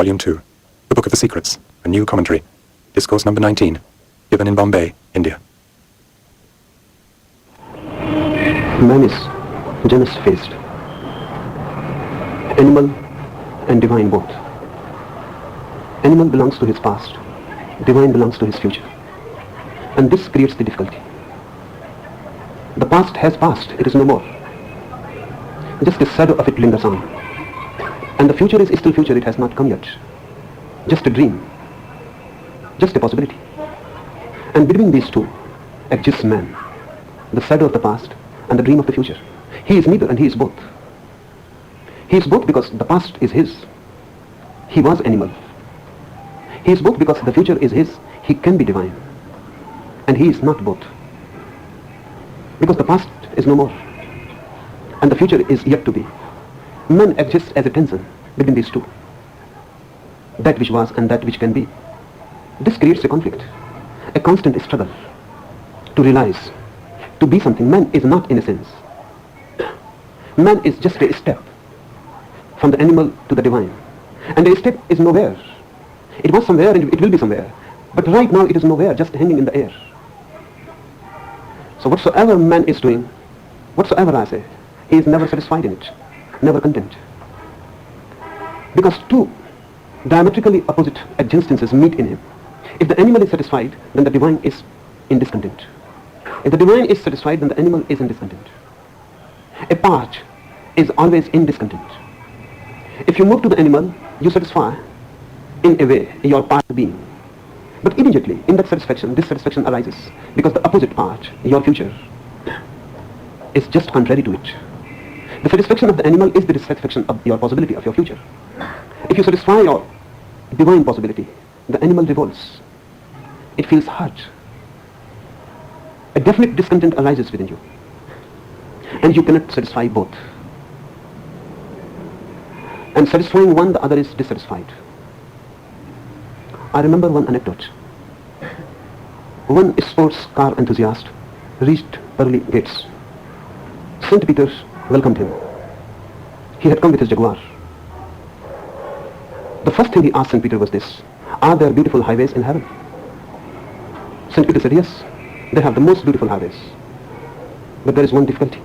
Volume 2, The Book of the Secrets, a new commentary, Discourse number 19, given in Bombay, India. Man is genus-faced, animal and divine both. Animal belongs to his past, divine belongs to his future. And this creates the difficulty. The past has passed, it is no more. Just a shadow of it lingers on. And the future is still future, it has not come yet. Just a dream, just a possibility. And between these two exists man, the shadow of the past and the dream of the future. He is neither and he is both. He is both because the past is his. He was animal. He is both because the future is his. He can be divine. And he is not both. Because the past is no more. And the future is yet to be. Man exists as a tension between these two. That which was and that which can be. This creates a conflict, a constant struggle to realize, to be something. Man is not innocence. Man is just a step from the animal to the divine. And the step is nowhere. It was somewhere and it will be somewhere. But right now it is nowhere, just hanging in the air. So whatsoever man is doing, whatsoever I say, he is never satisfied in it, never content. Because two diametrically opposite existences meet in him. If the animal is satisfied, then the divine is in discontent. If the divine is satisfied, then the animal is in discontent. A part is always in discontent. If you move to the animal, you satisfy in a way your part being. But immediately in that satisfaction, dissatisfaction arises because the opposite part, your future, is just contrary to it. The satisfaction of the animal is the dissatisfaction of your possibility of your future. If you satisfy your divine possibility, the animal revolts. It feels hurt. A definite discontent arises within you. And you cannot satisfy both. And satisfying one, the other is dissatisfied. I remember one anecdote. One sports car enthusiast reached pearly gates. St. Peter welcomed him. He had come with his Jaguar. The first thing he asked St. Peter was this: are there beautiful highways in heaven? St. Peter said, yes, they have the most beautiful highways. But there is one difficulty.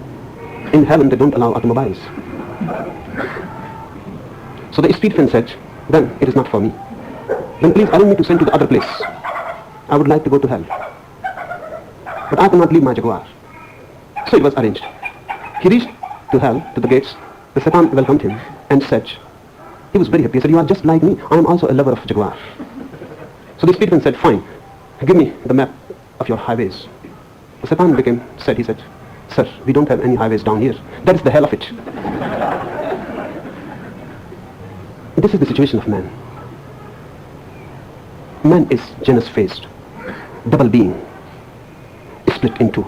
In heaven they don't allow automobiles. So the street friend said, then it is not for me. Then please allow me to send to the other place. I would like to go to hell. But I cannot leave my Jaguar. So it was arranged. He reached to hell, to the gates. The Satan welcomed him and said, he was very happy. He said, you are just like me. I am also a lover of Jaguar. So the street friend said, fine, give me the map of your highways. The Satan he said, sir, we don't have any highways down here. That is the hell of it. This is the situation of man. Man is genus-faced, double being, split in two.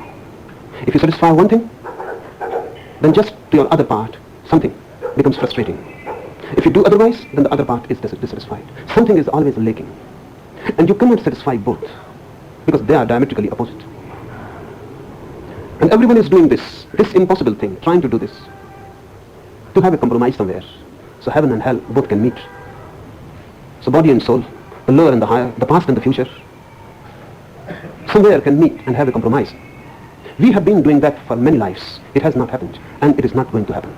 If you satisfy one thing, then just to your other part, something becomes frustrating. If you do otherwise, then the other part is dissatisfied. Something is always lacking. And you cannot satisfy both, because they are diametrically opposite. And everyone is doing this impossible thing, trying to do this, to have a compromise somewhere. So heaven and hell both can meet. So body and soul, the lower and the higher, the past and the future, somewhere can meet and have a compromise. We have been doing that for many lives. It has not happened, and it is not going to happen.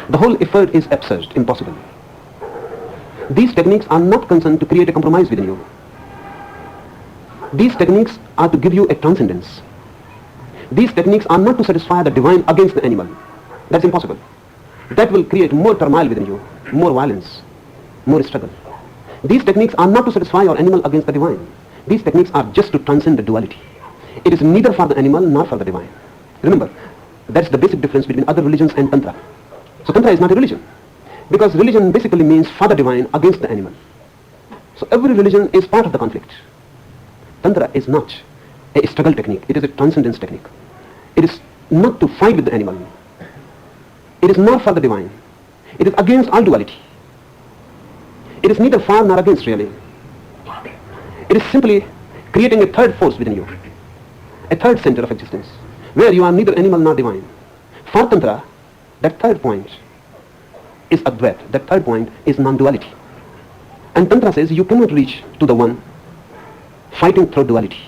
The whole effort is absurd, impossible. These techniques are not concerned to create a compromise within you. These techniques are to give you a transcendence. These techniques are not to satisfy the divine against the animal. That's impossible. That will create more turmoil within you, more violence, more struggle. These techniques are not to satisfy your animal against the divine. These techniques are just to transcend the duality. It is neither for the animal nor for the divine. Remember, that's the basic difference between other religions and Tantra. So Tantra is not a religion, because religion basically means for the divine against the animal. So every religion is part of the conflict. Tantra is not a struggle technique, it is a transcendence technique. It is not to fight with the animal. It is not for the divine. It is against all duality. It is neither for nor against really. It is simply creating a third force within you, a third center of existence, where you are neither animal nor divine. For Tantra, that third point is Advaita, that third point is non-duality. And Tantra says you cannot reach to the one fighting through duality.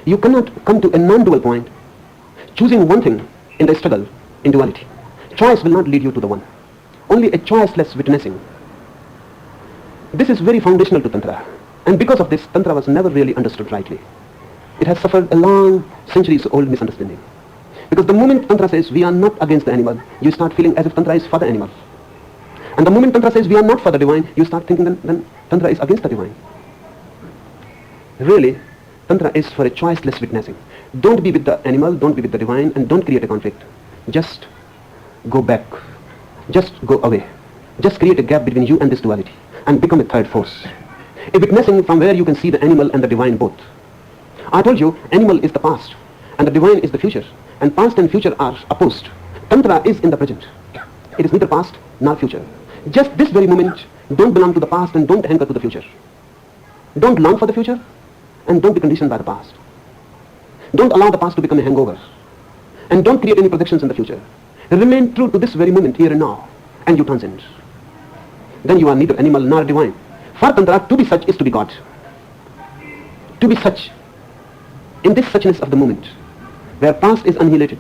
You cannot come to a non-dual point choosing one thing in the struggle in duality. Choice will not lead you to the one. Only a choiceless witnessing. This is very foundational to Tantra. And because of this, Tantra was never really understood rightly. It has suffered a long, centuries-old misunderstanding. Because the moment Tantra says we are not against the animal, you start feeling as if Tantra is for the animal. And the moment Tantra says we are not for the divine, you start thinking then Tantra is against the divine. Really, Tantra is for a choiceless witnessing. Don't be with the animal, don't be with the divine, and don't create a conflict. Just go back. Just go away. Just create a gap between you and this duality and become a third force. A witnessing from where you can see the animal and the divine both. I told you, animal is the past and the divine is the future. And past and future are opposed. Tantra is in the present. It is neither past nor future. Just this very moment, don't belong to the past and don't anchor to the future. Don't long for the future and don't be conditioned by the past. Don't allow the past to become a hangover. And don't create any projections in the future. Remain true to this very moment, here and now, and you transcend. Then you are neither animal nor divine. For Tantra, to be such is to be God. To be such, in this suchness of the moment, where past is annihilated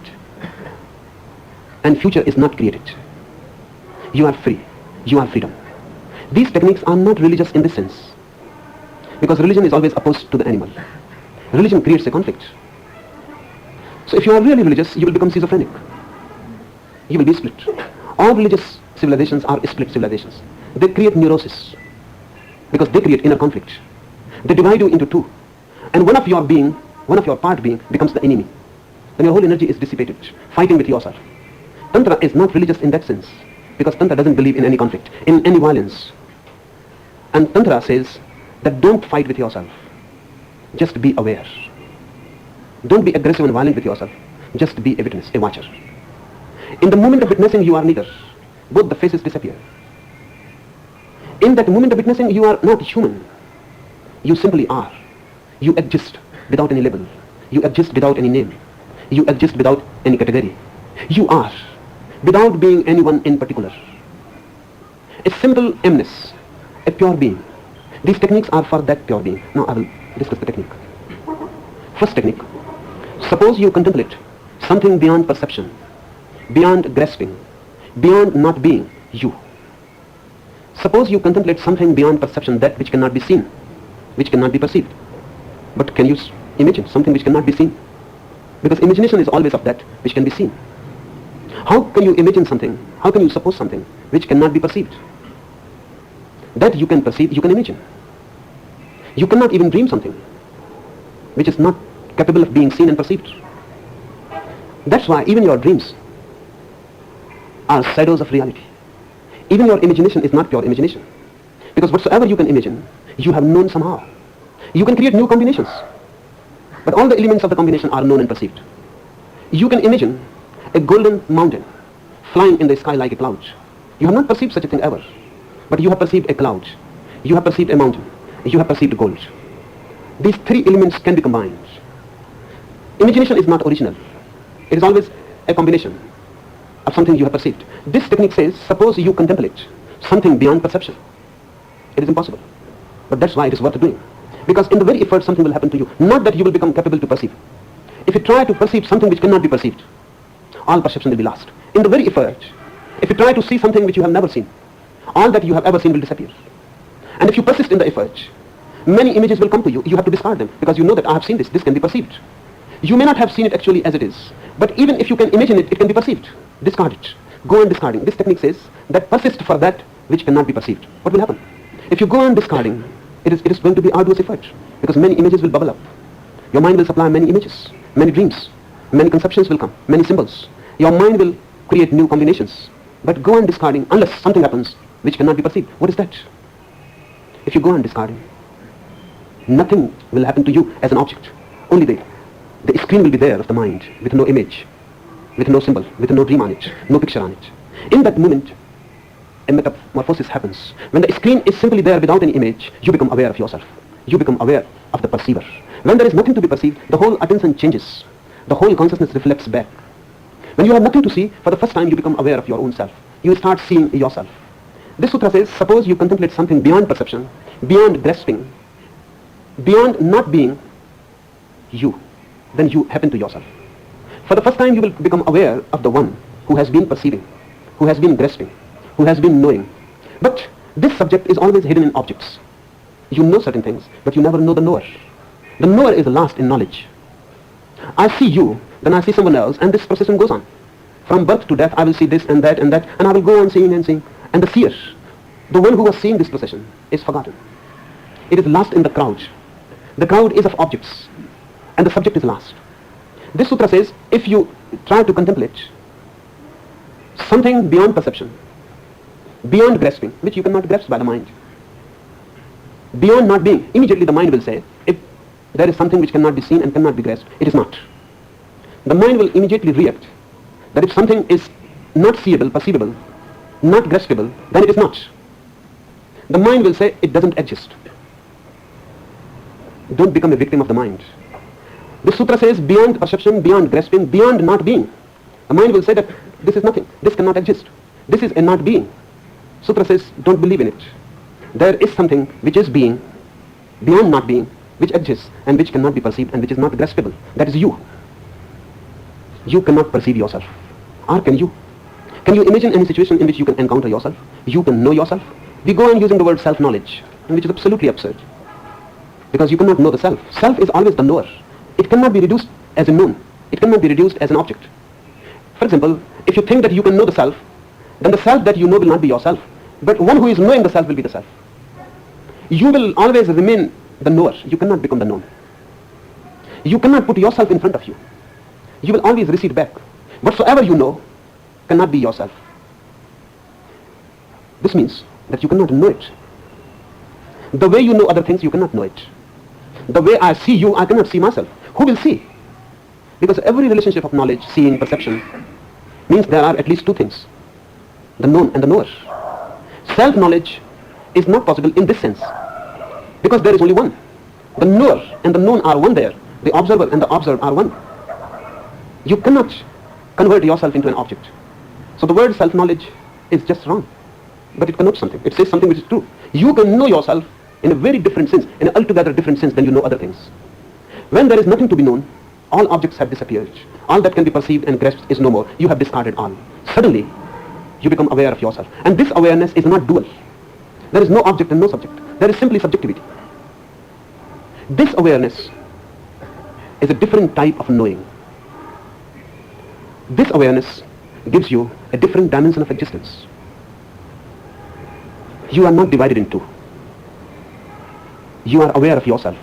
and future is not created. You are free. You are freedom. These techniques are not religious in this sense. Because religion is always opposed to the animal. Religion creates a conflict. So if you are really religious, you will become schizophrenic. You will be split. All religious civilizations are split civilizations. They create neurosis. Because they create inner conflict. They divide you into two. And one of your part being becomes the enemy. Then your whole energy is dissipated, fighting with yourself. Tantra is not religious in that sense. Because Tantra doesn't believe in any conflict, in any violence. And Tantra says that don't fight with yourself. Just be aware. Don't be aggressive and violent with yourself. Just be a witness, a watcher. In the moment of witnessing, you are neither. Both the faces disappear. In that moment of witnessing, you are not human. You simply are. You exist without any label. You exist without any name. You exist without any category. You are, without being anyone in particular. A simple emness, a pure being. These techniques are for that pure being. Now I will discuss the technique. First technique. Suppose you contemplate something beyond perception, beyond grasping, beyond not being you. Suppose you contemplate something beyond perception, that which cannot be seen, which cannot be perceived. But can you imagine something which cannot be seen? Because imagination is always of that which can be seen. How can you imagine something? How can you suppose something which cannot be perceived? That you can perceive, you can imagine. You cannot even dream something which is not capable of being seen and perceived. That's why even your dreams are shadows of reality. Even your imagination is not pure imagination. Because whatsoever you can imagine, you have known somehow. You can create new combinations. But all the elements of the combination are known and perceived. You can imagine a golden mountain flying in the sky like a cloud. You have not perceived such a thing ever. But you have perceived a cloud. You have perceived a mountain. You have perceived gold. These three elements can be combined. Imagination is not original. It is always a combination of something you have perceived. This technique says, suppose you contemplate something beyond perception. It is impossible. But that's why it is worth doing. Because in the very effort something will happen to you. Not that you will become capable to perceive. If you try to perceive something which cannot be perceived, all perception will be lost. In the very effort, if you try to see something which you have never seen, all that you have ever seen will disappear. And if you persist in the effort, many images will come to you. You have to discard them because you know that I have seen this. This can be perceived. You may not have seen it actually as it is. But even if you can imagine it, it can be perceived. Discard it. Go on discarding. This technique says that persist for that which cannot be perceived. What will happen? If you go on discarding, it is going to be arduous effort because many images will bubble up. Your mind will supply many images, many dreams, many conceptions will come, many symbols. Your mind will create new combinations. But go on discarding unless something happens which cannot be perceived. What is that? If you go on discarding, nothing will happen to you as an object. Only the screen will be there of the mind with no image, with no symbol, with no dream on it, no picture on it. In that moment, a metamorphosis happens. When the screen is simply there without any image, you become aware of yourself. You become aware of the perceiver. When there is nothing to be perceived, the whole attention changes. The whole consciousness reflects back. When you have nothing to see, for the first time you become aware of your own self. You start seeing yourself. This sutra says, suppose you contemplate something beyond perception, beyond grasping, beyond not being you, then you happen to yourself. For the first time you will become aware of the one who has been perceiving, who has been grasping, who has been knowing. But this subject is always hidden in objects. You know certain things, but you never know the knower. The knower is lost in knowledge. I see you, then I see someone else, and this procession goes on. From birth to death, I will see this and that, and I will go on seeing and seeing. And the seer, the one who was seeing this procession, is forgotten. It is lost in the crowd. The crowd is of objects, and the subject is lost. This sutra says, if you try to contemplate something beyond perception, beyond grasping, which you cannot grasp by the mind, beyond not being, immediately the mind will say, if there is something which cannot be seen and cannot be grasped, it is not. The mind will immediately react that if something is not seeable, perceivable, not graspable, then it is not. The mind will say it doesn't exist. Don't become a victim of the mind. This sutra says beyond perception, beyond grasping, beyond not being. The mind will say that this is nothing, this cannot exist, this is a not being. Sutra says don't believe in it. There is something which is being, beyond not being, which exists and which cannot be perceived and which is not graspable. That is you. You cannot perceive yourself. Or can you? Can you imagine any situation in which you can encounter yourself? You can know yourself? We go on using the word self-knowledge, which is absolutely absurd. Because you cannot know the self. Self is always the knower. It cannot be reduced as a known. It cannot be reduced as an object. For example, if you think that you can know the self, then the self that you know will not be yourself. But one who is knowing the self will be the self. You will always remain the knower. You cannot become the known. You cannot put yourself in front of you. You will always recede back. Whatsoever you know cannot be yourself. This means that you cannot know it. The way you know other things, you cannot know it. The way I see you, I cannot see myself. Who will see? Because every relationship of knowledge, seeing, perception, means there are at least two things. The known and the knower. Self-knowledge is not possible in this sense. Because there is only one. The knower and the known are one there. The observer and the observed are one. You cannot convert yourself into an object. So the word self-knowledge is just wrong. But it connotes something. It says something which is true. You can know yourself in a very different sense, in an altogether different sense than you know other things. When there is nothing to be known, all objects have disappeared. All that can be perceived and grasped is no more. You have discarded all. Suddenly, you become aware of yourself. And this awareness is not dual. There is no object and no subject. There is simply subjectivity. This awareness is a different type of knowing. This awareness gives you a different dimension of existence. You are not divided in two. You are aware of yourself.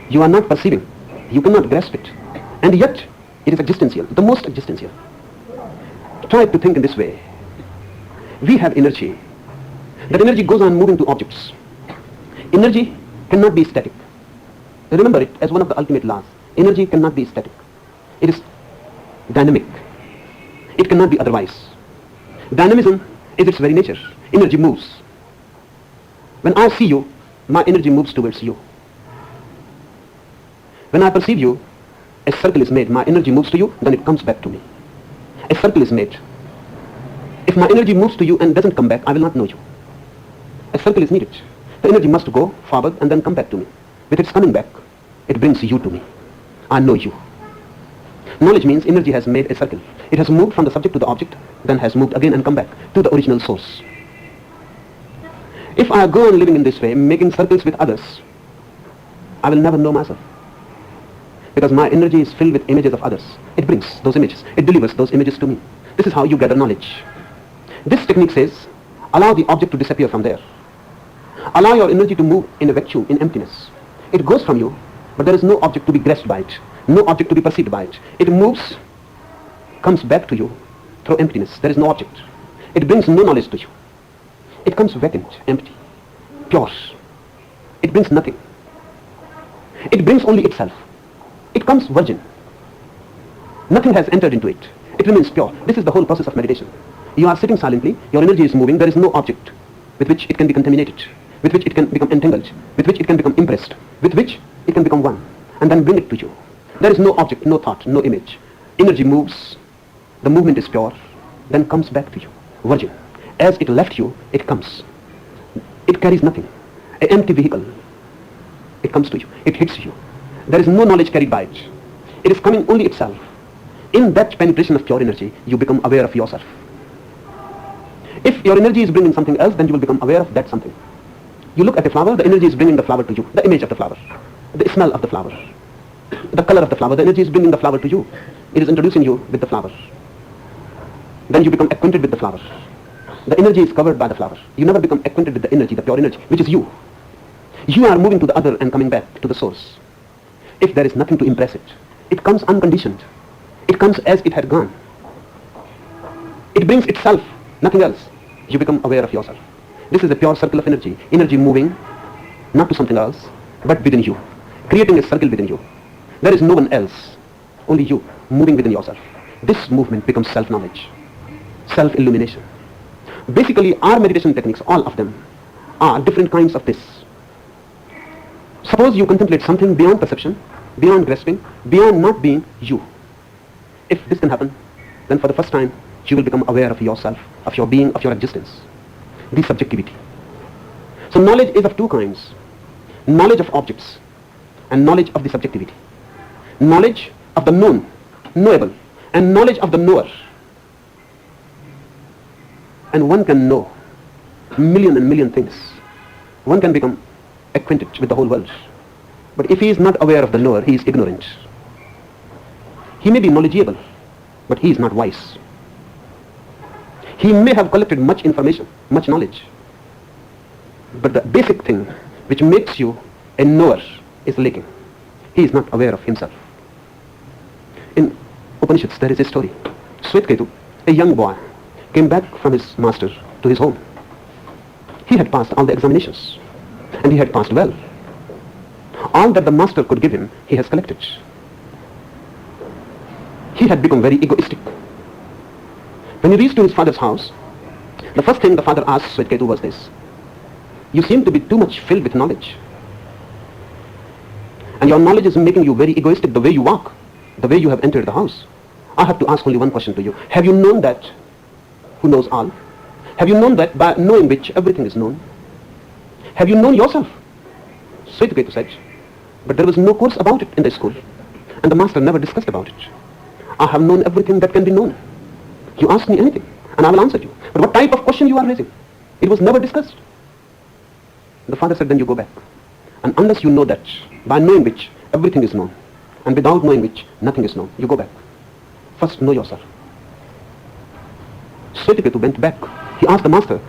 You are not perceiving. You cannot grasp it. And yet, it is existential, the most existential. Try to think in this way. We have energy. That energy goes on moving to objects. Energy cannot be static. Remember it as one of the ultimate laws. Energy cannot be static. It is dynamic. It cannot be otherwise. Dynamism is its very nature. Energy moves. When I see you, my energy moves towards you. When I perceive you, a circle is made. My energy moves to you, then it comes back to me. A circle is made. If my energy moves to you and doesn't come back, I will not know you. A circle is needed. The energy must go forward and then come back to me. With its coming back, it brings you to me. I know you. Knowledge means energy has made a circle. It has moved from the subject to the object, then has moved again and come back to the original source. If I go on living in this way, making circles with others, I will never know myself. Because my energy is filled with images of others. It brings those images. It delivers those images to me. This is how you gather knowledge. This technique says, allow the object to disappear from there. Allow your energy to move in a vacuum, in emptiness. It goes from you, but there is no object to be grasped by it. No object to be perceived by it. It moves, comes back to you through emptiness. There is no object. It brings no knowledge to you. It comes vacant, empty, pure. It brings nothing. It brings only itself. It comes virgin. Nothing has entered into it. It remains pure. This is the whole process of meditation. You are sitting silently, your energy is moving, there is no object with which it can be contaminated, with which it can become entangled, with which it can become impressed, with which it can become one, and then bring it to you. There is no object, no thought, no image. Energy moves, the movement is pure, then comes back to you, virgin. as it left you, it comes. It carries nothing. An empty vehicle. It comes to you. It hits you. There is no knowledge carried by it. It is coming only itself. In that penetration of pure energy, you become aware of yourself. If your energy is bringing something else, then you will become aware of that something. You look at a flower, the energy is bringing the flower to you, the image of the flower, the smell of the flower, the color of the flower, the energy is bringing the flower to you. It is introducing you with the flower. Then you become acquainted with the flower. The energy is covered by the flower. You never become acquainted with the energy, the pure energy, which is you. You are moving to the other and coming back to the source. If there is nothing to impress it, it comes unconditioned. It comes as it had gone. It brings itself, nothing else. You become aware of yourself. This is a pure circle of energy. Energy moving, not to something else, but within you. Creating a circle within you. There is no one else, only you, moving within yourself. This movement becomes self-knowledge, self-illumination. Basically, our meditation techniques, all of them, are different kinds of this. Suppose you contemplate something beyond perception, beyond grasping, beyond not being you. If this can happen, then for the first time, you will become aware of yourself, of your being, of your existence. The subjectivity. So knowledge is of two kinds. Knowledge of objects and knowledge of the subjectivity. Knowledge of the known, knowable, and knowledge of the knower. And one can know million and million things. One can become acquainted with the whole world. But if he is not aware of the knower, he is ignorant. He may be knowledgeable, but he is not wise. He may have collected much information, much knowledge. But the basic thing which makes you a knower is lacking. He is not aware of himself. In Upanishads, there is a story. Shvetketu, a young boy, came back from his master to his home. He had passed all the examinations, and he had passed well. All that the master could give him, he has collected. He had become very egoistic. When he reached to his father's house, the first thing the father asked Shvetketu was this: you seem to be too much filled with knowledge. And your knowledge is making you very egoistic, the way you walk, the way you have entered the house. I have to ask only one question to you. Have you known that who knows all? Have you known that by knowing which everything is known? Have you known yourself? Shvetketu said, but there was no course about it in the school, and the master never discussed about it. I have known everything that can be known. You ask me anything, and I will answer you. But what type of question you are raising? It was never discussed. The father said, then you go back. And unless you know that, by knowing which everything is known, and without knowing which nothing is known, you go back. First know yourself. Shvetketu went back. He asked the master,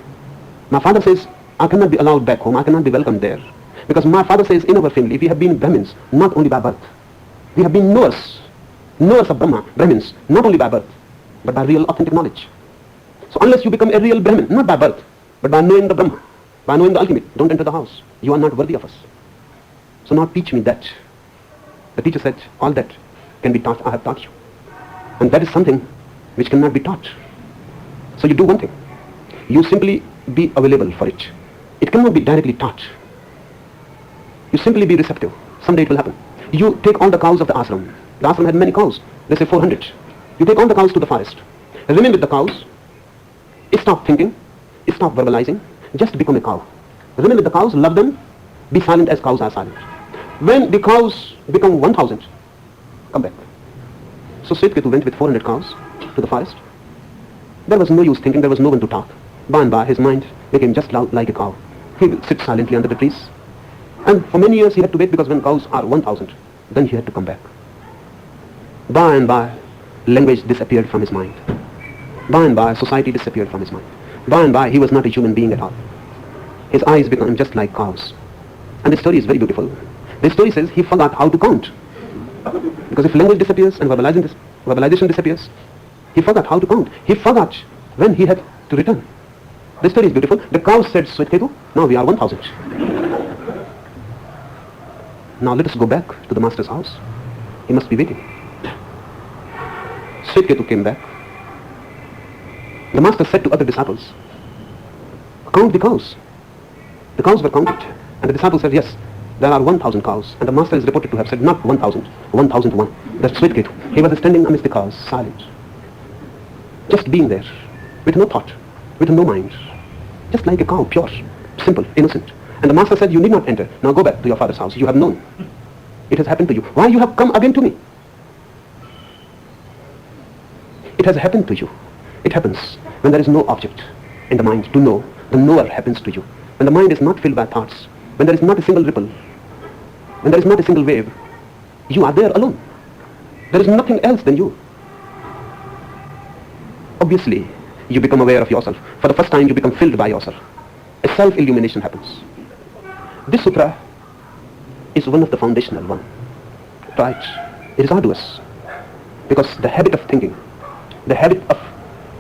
my father says, I cannot be allowed back home, I cannot be welcomed there. Because my father says, in our family, we have been Brahmins, not only by birth. We have been knowers of Brahma, Brahmins, not only by birth, but by real authentic knowledge. So unless you become a real Brahmin, not by birth, but by knowing the Brahma, by knowing the ultimate, don't enter the house. You are not worthy of us. So now teach me that. The teacher said, all that can be taught, I have taught you. And that is something which cannot be taught. So you do one thing. You simply be available for it. It cannot be directly taught. You simply be receptive. Someday it will happen. You take all the cows of the ashram. The ashram had many cows. Let's say 400. You take all the cows to the forest. Remain with the cows. Stop thinking. Stop verbalizing. Just become a cow. Remain with the cows. Love them. Be silent as cows are silent. When the cows become 1,000, come back. So Shvetketu went with 400 cows to the forest. There was no use thinking. There was no one to talk. By and by, his mind became just like a cow. He will sit silently under the trees. And for many years he had to wait, because when cows are 1,000, then he had to come back. By and by, language disappeared from his mind. By and by, society disappeared from his mind. By and by, he was not a human being at all. His eyes became just like cows. And the story is very beautiful. The story says he forgot how to count. Because if language disappears and verbalization disappears, he forgot how to count. He forgot when he had to return. The story is beautiful. The cow said, Shvetketu, now we are 1,000. Now let us go back to the master's house. He must be waiting. Shvetketu came back. The master said to other disciples, count the cows. The cows were counted. And the disciples said, yes, there are 1,000 cows. And the master is reported to have said, not 1,000, 1,001. That's Shvetketu. He was standing amidst the cows, silent. Just being there, with no thought. with no mind, just like a cow, pure, simple, innocent. And the master said, you need not enter. Now go back to your father's house. You have known. It has happened to you. Why you have come again to me? It has happened to you. It happens when there is no object in the mind to know. The knower happens to you. When the mind is not filled by thoughts, when there is not a single ripple, when there is not a single wave, you are there alone. There is nothing else than you. Obviously, you become aware of yourself. For the first time, you become filled by yourself. A self-illumination happens. This sutra is one of the foundational one. Right? It is arduous. Because the habit of thinking, the habit of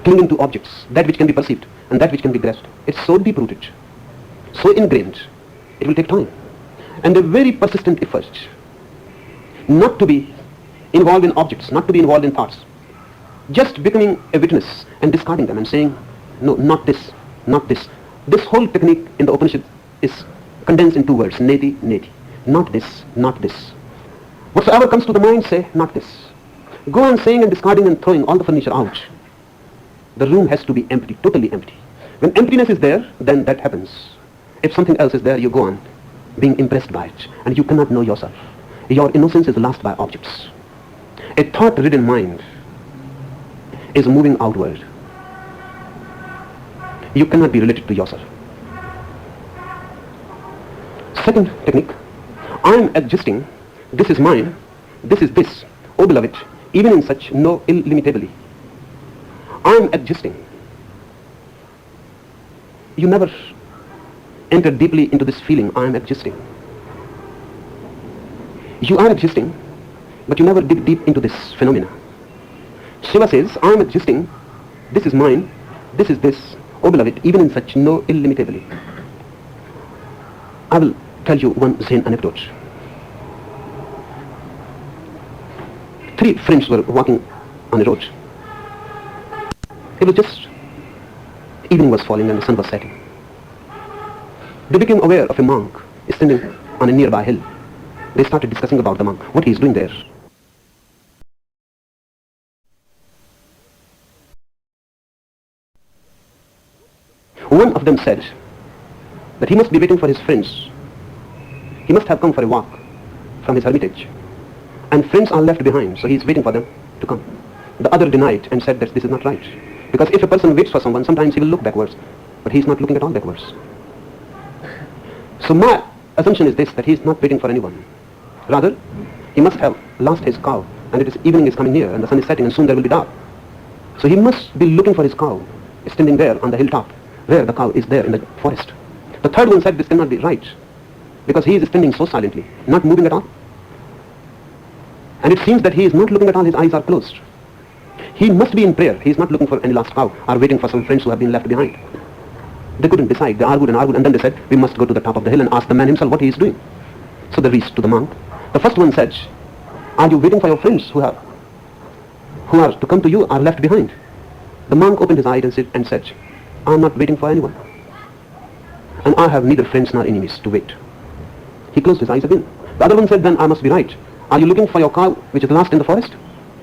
clinging to objects, that which can be perceived and that which can be grasped, it's so deep-rooted, so ingrained, it will take time. And a very persistent effort not to be involved in objects, not to be involved in thoughts. Just becoming a witness and discarding them and saying, no, not this, not this. This whole technique in the Upanishad is condensed in two words, neti, neti. Not this, not this. Whatsoever comes to the mind, say, not this. Go on saying and discarding and throwing all the furniture out. The room has to be empty, totally empty. When emptiness is there, then that happens. If something else is there, you go on being impressed by it, and you cannot know yourself. Your innocence is lost by objects. A thought-ridden mind is moving outward. You cannot be related to yourself. Second technique, I am adjusting, this is mine, this is this, O beloved, even in such no illimitably. I am adjusting. You never enter deeply into this feeling, I am adjusting. You are adjusting, but you never dig deep into this phenomena. Shiva says, I am adjusting, this is mine, this is this, O beloved, even in such no illimitably. I will tell you one Zen anecdote. 3 friends were walking on a road. It was just, evening was falling and the sun was setting. They became aware of a monk standing on a nearby hill. They started discussing about the monk, what he is doing there. One of them said that he must be waiting for his friends. He must have come for a walk from his hermitage. And friends are left behind, so he is waiting for them to come. The other denied and said that this is not right. Because if a person waits for someone, sometimes he will look backwards, but he is not looking at all backwards. So my assumption is this, that he is not waiting for anyone. Rather, he must have lost his cow, and it is evening is coming near, and the sun is setting, and soon there will be dark. So he must be looking for his cow, standing there on the hilltop, where the cow is there in the forest. The third one said this cannot be right, because he is standing so silently, not moving at all. And it seems that he is not looking at all, his eyes are closed. He must be in prayer. He is not looking for any lost cow or waiting for some friends who have been left behind. They couldn't decide. They argued, and then they said, we must go to the top of the hill and ask the man himself what he is doing. So they reached to the monk. The first one said, are you waiting for your friends who are to come to you or left behind? The monk opened his eyes and said, I am not waiting for anyone. And I have neither friends nor enemies to wait. He closed his eyes again. The other one said, then I must be right. Are you looking for your cow which is lost in the forest?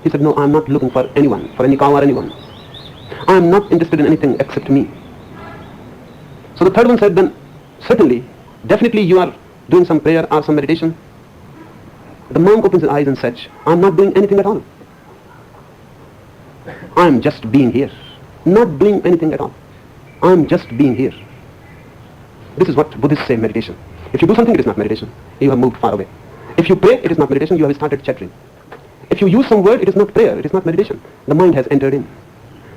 He said, no, I am not looking for anyone, for any cow or anyone. I am not interested in anything except me. So the third one said, then certainly, definitely you are doing some prayer or some meditation. The monk opens his eyes and said, I am not doing anything at all. I am just being here. Not doing anything at all. I am just being here. This is what Buddhists say meditation. If you do something, it is not meditation. You have moved far away. If you pray, it is not meditation. You have started chattering. If you use some word, it is not prayer. It is not meditation. The mind has entered in.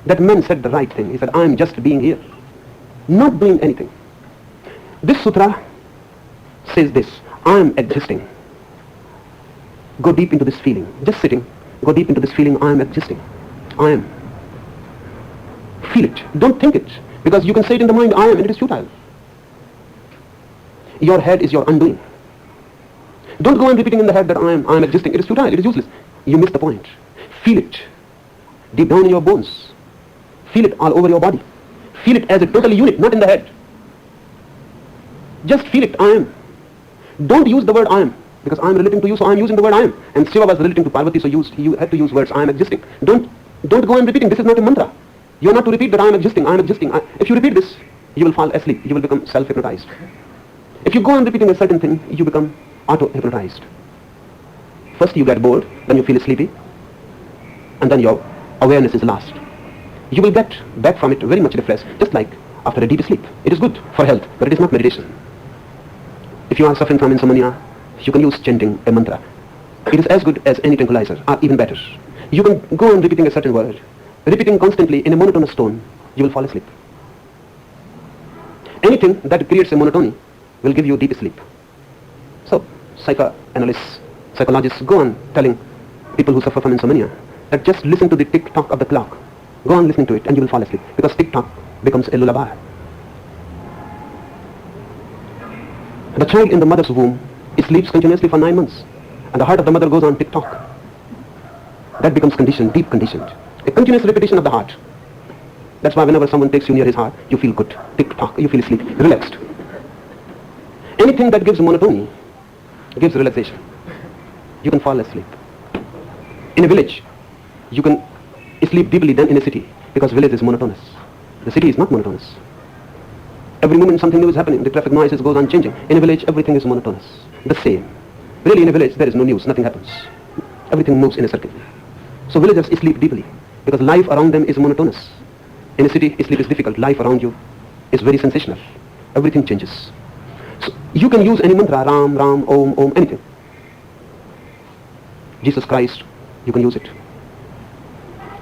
That man said the right thing. He said, I am just being here. Not doing anything. This sutra says this, I am existing. Go deep into this feeling. Just sitting. Go deep into this feeling, I am existing. I am. Feel it. Don't think it. Because you can say it in the mind, I am, and it is futile. Your head is your undoing. Don't go on repeating in the head that I am existing. It is futile. It is useless. You miss the point. Feel it. Deep down in your bones. Feel it all over your body. Feel it as a total unit, not in the head. Just feel it, I am. Don't use the word I am, because I am relating to you, so I am using the word I am. And Shiva was relating to Parvati, so he had to use words, I am existing. Don't go on repeating, this is not a mantra. You are not to repeat that I am existing, I am existing. If you repeat this, you will fall asleep. You will become self-hypnotized. If you go on repeating a certain thing, you become auto-hypnotized. First you get bored, then you feel sleepy, and then your awareness is lost. You will get back from it very much refreshed, just like after a deep sleep. It is good for health, but it is not meditation. If you are suffering from insomnia, you can use chanting a mantra. It is as good as any tranquilizer, or even better. You can go on repeating a certain word, repeating constantly in a monotonous tone, you will fall asleep. Anything that creates a monotony will give you deep sleep. So, psychoanalysts, psychologists go on telling people who suffer from insomnia that just listen to the tick-tock of the clock. Go on listening to it and you will fall asleep, because tick-tock becomes a lullaby. The child in the mother's womb sleeps continuously for 9 months, and the heart of the mother goes on tick-tock. That becomes conditioned, deep conditioned. A continuous repetition of the heart. That's why whenever someone takes you near his heart, you feel good. Tick-tock, you feel sleep, relaxed. Anything that gives monotony gives relaxation. You can fall asleep. In a village, you can sleep deeply than in a city, because village is monotonous. The city is not monotonous. Every moment something new is happening, the traffic noises goes on changing. In a village, everything is monotonous, the same. Really, in a village, there is no news, nothing happens. Everything moves in a circle. So villagers sleep deeply, because life around them is monotonous. In a city, sleep is difficult. Life around you is very sensational. Everything changes. So you can use any mantra, Ram, Ram, Om, Om, anything. Jesus Christ, you can use it.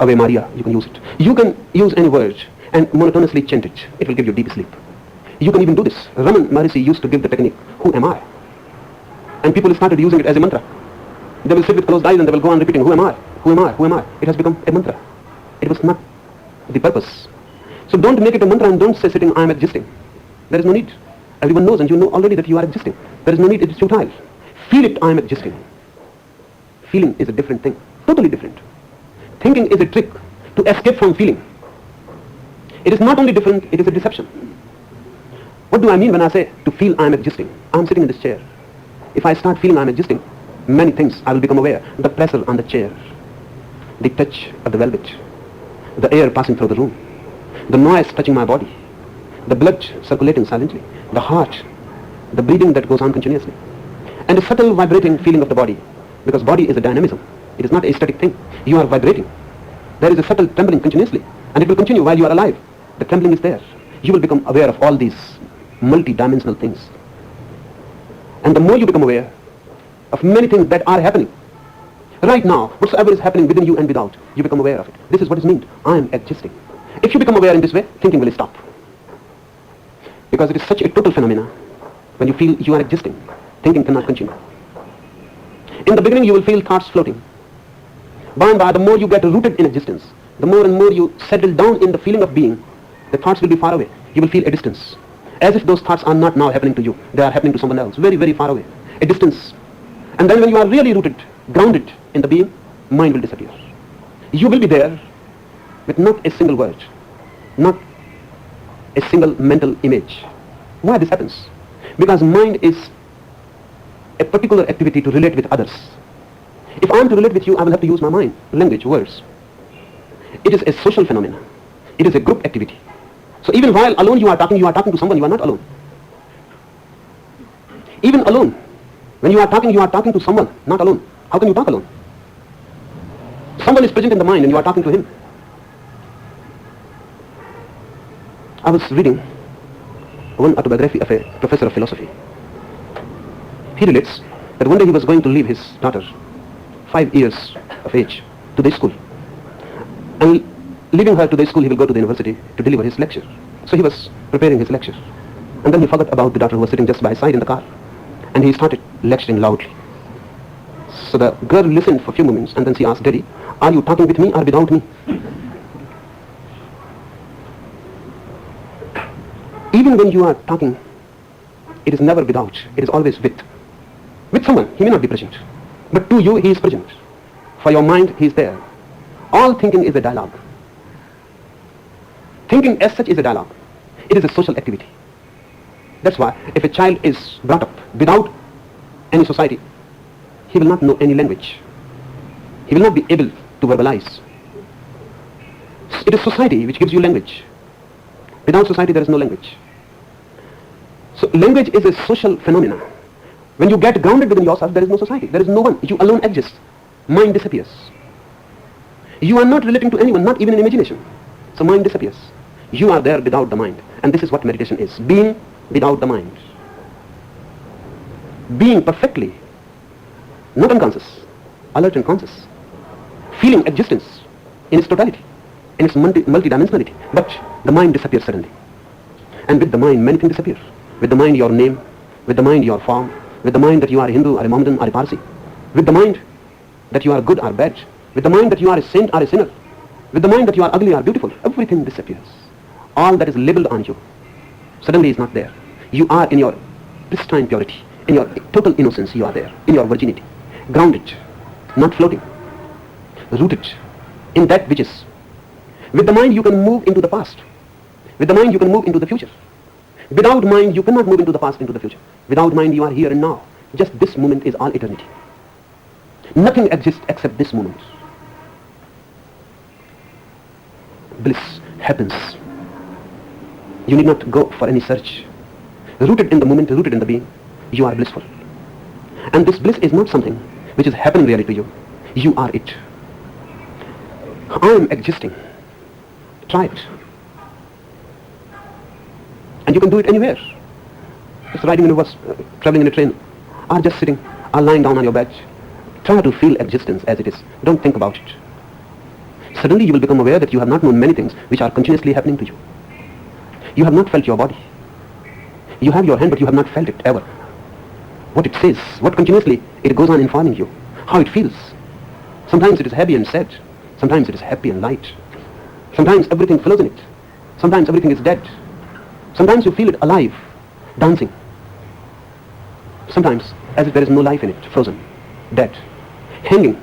Ave Maria, you can use it. You can use any word and monotonously chant it. It will give you deep sleep. You can even do this. Raman Maharishi used to give the technique, who am I? And people started using it as a mantra. They will sit with closed eyes and they will go on repeating, who am I? Who am I? Who am I? It has become a mantra. It was not the purpose. So don't make it a mantra and don't say sitting, I am existing. There is no need. Everyone knows and you know already that you are existing. There is no need, it is futile. Feel it, I am existing. Feeling is a different thing, totally different. Thinking is a trick to escape from feeling. It is not only different, it is a deception. What do I mean when I say to feel I am existing? I am sitting in this chair. If I start feeling I am existing, many things I will become aware. The pressure on the chair, the touch of the velvet, the air passing through the room, the noise touching my body, the blood circulating silently, the heart, the breathing that goes on continuously, and a subtle vibrating feeling of the body, because body is a dynamism. It is not a static thing. You are vibrating. There is a subtle trembling continuously, and it will continue while you are alive. The trembling is there. You will become aware of all these multi-dimensional things. And the more you become aware of many things that are happening, right now, whatsoever is happening within you and without, you become aware of it. This is what is meant. I am existing. If you become aware in this way, thinking will stop. Because it is such a total phenomena. When you feel you are existing, thinking cannot continue. In the beginning, you will feel thoughts floating. By and by, the more you get rooted in existence, the more and more you settle down in the feeling of being, the thoughts will be far away. You will feel a distance. As if those thoughts are not now happening to you. They are happening to someone else, very, very far away. A distance. And then when you are really rooted, grounded in the being, mind will disappear. You will be there with not a single word, not a single mental image. Why this happens? Because mind is a particular activity to relate with others. If I am to relate with you, I will have to use my mind, language, words. It is a social phenomenon. It is a group activity. So even while alone you are talking to someone, you are not alone. Even alone, when you are talking to someone, not alone. How can you talk alone? Someone is present in the mind and you are talking to him. I was reading one autobiography of a professor of philosophy. He relates that one day he was going to leave his daughter, 5 years of age, to the school. And leaving her to the school, he will go to the university to deliver his lecture. So he was preparing his lecture. And then he forgot about the daughter who was sitting just by his side in the car. And he started lecturing loudly. So the girl listened for a few moments and then she asked, Daddy, are you talking with me or without me? Even when you are talking, it is never without. It is always with. With someone, he may not be present. But to you, he is present. For your mind, he is there. All thinking is a dialogue. Thinking as such is a dialogue. It is a social activity. That's why if a child is brought up without any society, he will not know any language. He will not be able to verbalize. It is society which gives you language. Without society, there is no language. So language is a social phenomenon. When you get grounded within yourself, there is no society. There is no one. You alone exist. Mind disappears. You are not relating to anyone, not even in imagination. So mind disappears. You are there without the mind. And this is what meditation is. Being without the mind. Being perfectly, not unconscious, alert and conscious. Feeling existence in its totality, in its multidimensionality. But the mind disappears suddenly. And with the mind, many things disappear. With the mind, your name. With the mind, your form. With the mind that you are a Hindu or a Mohammedan or a Parsi. With the mind that you are good or bad. With the mind that you are a saint or a sinner. With the mind that you are ugly or beautiful. Everything disappears. All that is labeled on you suddenly is not there. You are in your pristine purity. In your total innocence, you are there. In your virginity. Grounded. Not floating. Rooted in that which is. With the mind, you can move into the past. With the mind, you can move into the future. Without mind, you cannot move into the past, into the future. Without mind, you are here and now. Just this moment is all eternity. Nothing exists except this moment. Bliss happens. You need not go for any search. Rooted in the moment, rooted in the being, you are blissful. And this bliss is not something which is happening really to you. You are it. I am existing. Try it. And you can do it anywhere. Just riding in a bus, traveling in a train, or just sitting, or lying down on your bed. Try to feel existence as it is. Don't think about it. Suddenly you will become aware that you have not known many things which are continuously happening to you. You have not felt your body. You have your hand, but you have not felt it ever. What it says, what continuously it goes on informing you, how it feels. Sometimes it is heavy and sad. Sometimes it is happy and light. Sometimes everything flows in it. Sometimes everything is dead. Sometimes you feel it alive, dancing. Sometimes as if there is no life in it, frozen, dead, hanging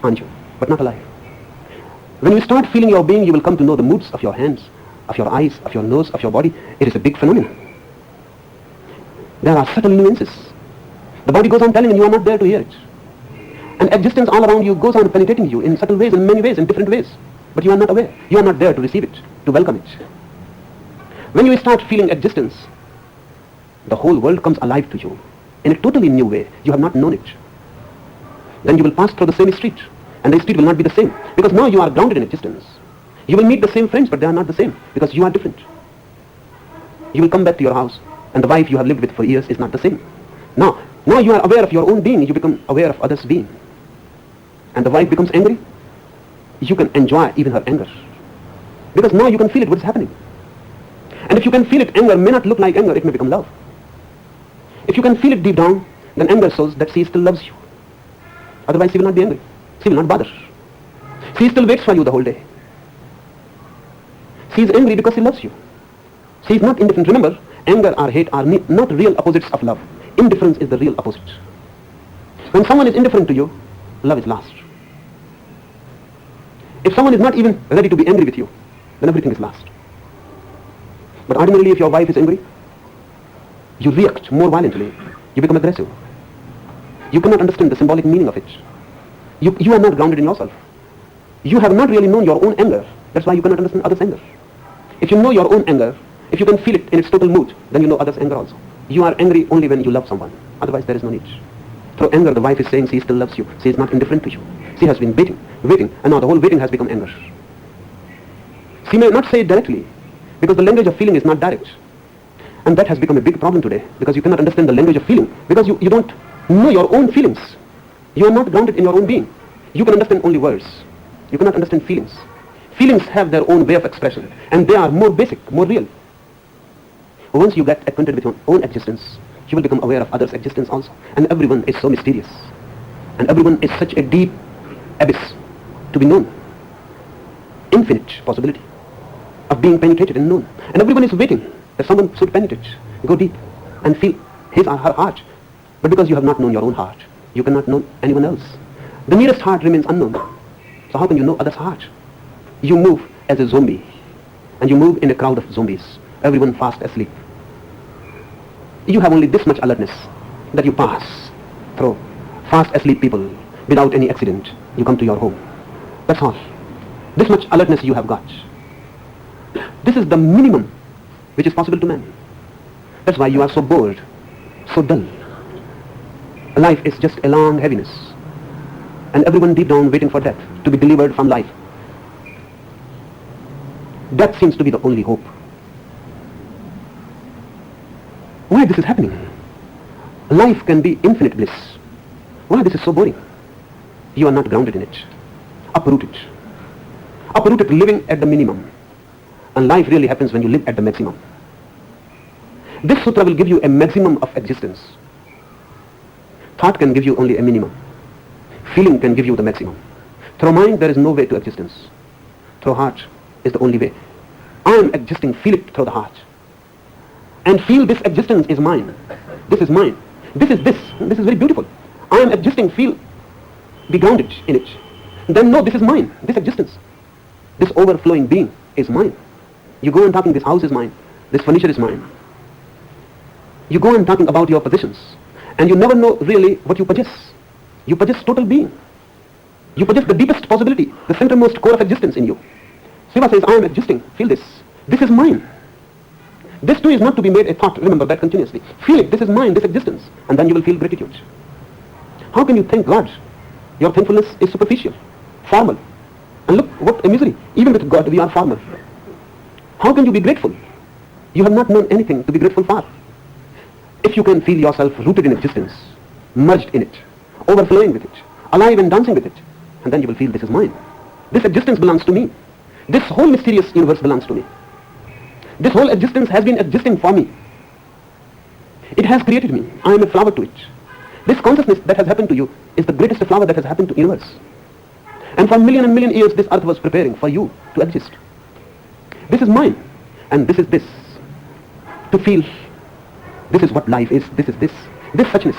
on you, but not alive. When you start feeling your being, you will come to know the moods of your hands, of your eyes, of your nose, of your body. It is a big phenomenon. There are subtle nuances. The body goes on telling and you are not there to hear it. And existence all around you goes on penetrating you in subtle ways, in many ways, in different ways. But you are not aware. You are not there to receive it, to welcome it. When you start feeling existence, the whole world comes alive to you in a totally new way. You have not known it. Then you will pass through the same street, and the street will not be the same, because now you are grounded in existence. You will meet the same friends, but they are not the same, because you are different. You will come back to your house, and the wife you have lived with for years is not the same. Now you are aware of your own being, you become aware of others' being. And the wife becomes angry, you can enjoy even her anger. Because now you can feel it, what is happening. And if you can feel it, anger may not look like anger, it may become love. If you can feel it deep down, then anger shows that she still loves you. Otherwise she will not be angry. She will not bother. She still waits for you the whole day. She is angry because she loves you. She is not indifferent. Remember, anger or hate are not real opposites of love. Indifference is the real opposite. When someone is indifferent to you, love is lost. If someone is not even ready to be angry with you, then everything is lost. But ordinarily, if your wife is angry, you react more violently. You become aggressive. You cannot understand the symbolic meaning of it. You are not grounded in yourself. You have not really known your own anger. That's why you cannot understand others' anger. If you know your own anger, if you can feel it in its total mood, then you know others' anger also. You are angry only when you love someone. Otherwise, there is no need. Through anger, the wife is saying she still loves you. She is not indifferent to you. She has been waiting, and now the whole waiting has become anger. She may not say it directly, because the language of feeling is not direct. And that has become a big problem today, because you cannot understand the language of feeling, because you don't know your own feelings. You are not grounded in your own being. You can understand only words. You cannot understand feelings. Feelings have their own way of expression, and they are more basic, more real. Once you get acquainted with your own existence, you will become aware of others' existence also. And everyone is so mysterious. And everyone is such a deep abyss to be known. Infinite possibility of being penetrated and known. And everyone is waiting that someone should penetrate, go deep, and feel his or her heart. But because you have not known your own heart, you cannot know anyone else. The nearest heart remains unknown. So how can you know others' heart? You move as a zombie, and you move in a crowd of zombies, everyone fast asleep. You have only this much alertness that you pass through fast asleep people without any accident. You come to your home. That's all. This much alertness you have got. This is the minimum which is possible to man. That's why you are so bored, so dull. Life is just a long heaviness. And everyone deep down waiting for death, to be delivered from life. Death seems to be the only hope. Why this is happening? Life can be infinite bliss. Why this is so boring? You are not grounded in it. Uprooted. Uprooted, living at the minimum. And life really happens when you live at the maximum. This sutra will give you a maximum of existence. Thought can give you only a minimum. Feeling can give you the maximum. Through mind, there is no way to existence. Through heart is the only way. I am existing, feel it through the heart. And feel this existence is mine. This is mine. This is this. This is very beautiful. I am existing, feel, be grounded in it. Then know this is mine, this existence. This overflowing being is mine. You go on talking, this house is mine, this furniture is mine. You go on talking about your possessions, and you never know really what you possess. You possess total being. You possess the deepest possibility, the centermost core of existence in you. Shiva says, I am existing, feel this. This is mine. This too is not to be made a thought, remember that continuously. Feel it, this is mine, this existence, and then you will feel gratitude. How can you thank God? Your thankfulness is superficial, formal. And look, what a misery. Even with God, we are formal. How can you be grateful? You have not known anything to be grateful for. If you can feel yourself rooted in existence, merged in it, overflowing with it, alive and dancing with it, and then you will feel this is mine. This existence belongs to me. This whole mysterious universe belongs to me. This whole existence has been existing for me. It has created me. I am a flower to it. This consciousness that has happened to you is the greatest flower that has happened to the universe. And for million and million years, this earth was preparing for you to exist. This is mine, and this is this. To feel, this is what life is, this is this suchness.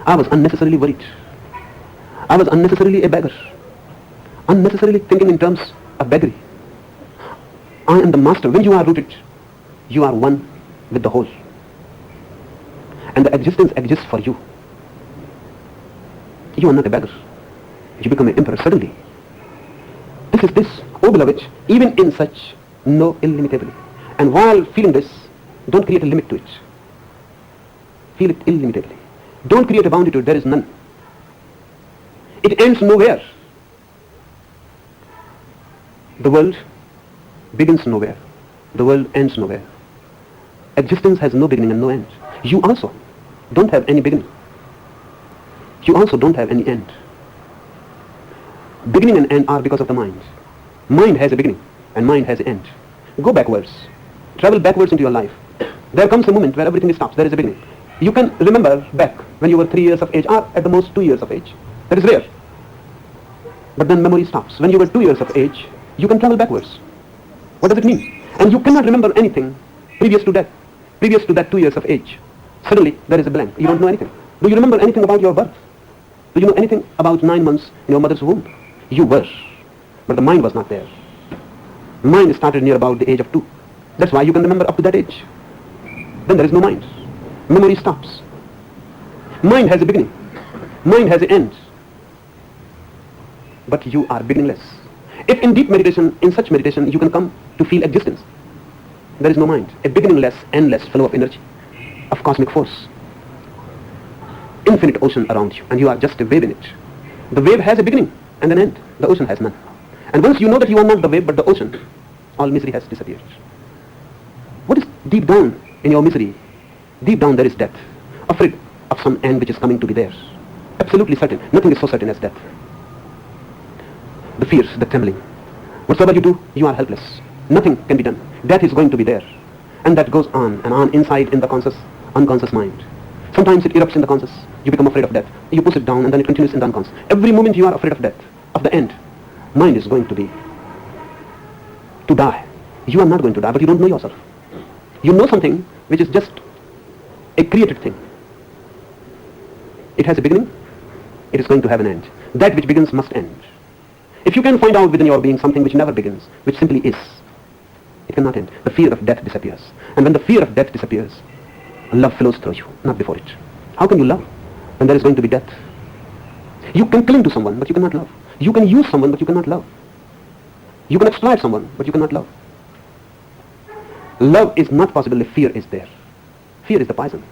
I was unnecessarily worried. I was unnecessarily a beggar. Unnecessarily thinking in terms of beggary. I am the master. When you are rooted, you are one with the whole. And the existence exists for you. You are not a beggar. You become an emperor suddenly. This is this. Oh beloved, even in such, know illimitably. And while feeling this, don't create a limit to it. Feel it illimitably. Don't create a boundary to it. There is none. It ends nowhere. The world begins nowhere. The world ends nowhere. Existence has no beginning and no end. You also don't have any beginning. You also don't have any end. Beginning and end are because of the mind. Mind has a beginning and mind has an end. Go backwards. Travel backwards into your life. There comes a moment where everything stops. There is a beginning. You can remember back when you were 3 years of age or at the most 2 years of age. That is rare. But then memory stops. When you were 2 years of age, you can travel backwards. What does it mean? And you cannot remember anything previous to that 2 years of age. Suddenly, there is a blank. You don't know anything. Do you remember anything about your birth? Do you know anything about 9 months in your mother's womb? You were, but the mind was not there. Mind started near about the age of 2. That's why you can remember up to that age. Then there is no mind. Memory stops. Mind has a beginning. Mind has an end. But you are beginningless. If in deep meditation, in such meditation, you can come to feel existence, there is no mind. A beginningless, endless flow of energy, of cosmic force. Infinite ocean around you, and you are just a wave in it. The wave has a beginning and an end. The ocean has none. And once you know that you are not the wave but the ocean, all misery has disappeared. What is deep down in your misery? Deep down there is death. Afraid of some end which is coming to be there. Absolutely certain. Nothing is so certain as death. The fears, the trembling. Whatsoever you do, you are helpless. Nothing can be done. Death is going to be there. And that goes on and on inside in the conscious, unconscious mind. Sometimes it erupts in the conscious. You become afraid of death. You push it down and then it continues in the unconscious. Every moment you are afraid of death, of the end. Mind is going to be to die. You are not going to die, but you don't know yourself. You know something which is just a created thing. It has a beginning. It is going to have an end. That which begins must end. If you can find out within your being something which never begins, which simply is, it cannot end. The fear of death disappears. And when the fear of death disappears, love flows through you, not before it. How can you love when there is going to be death? You can cling to someone, but you cannot love. You can use someone, but you cannot love. You can exploit someone, but you cannot love. Love is not possible if fear is there. Fear is the poison.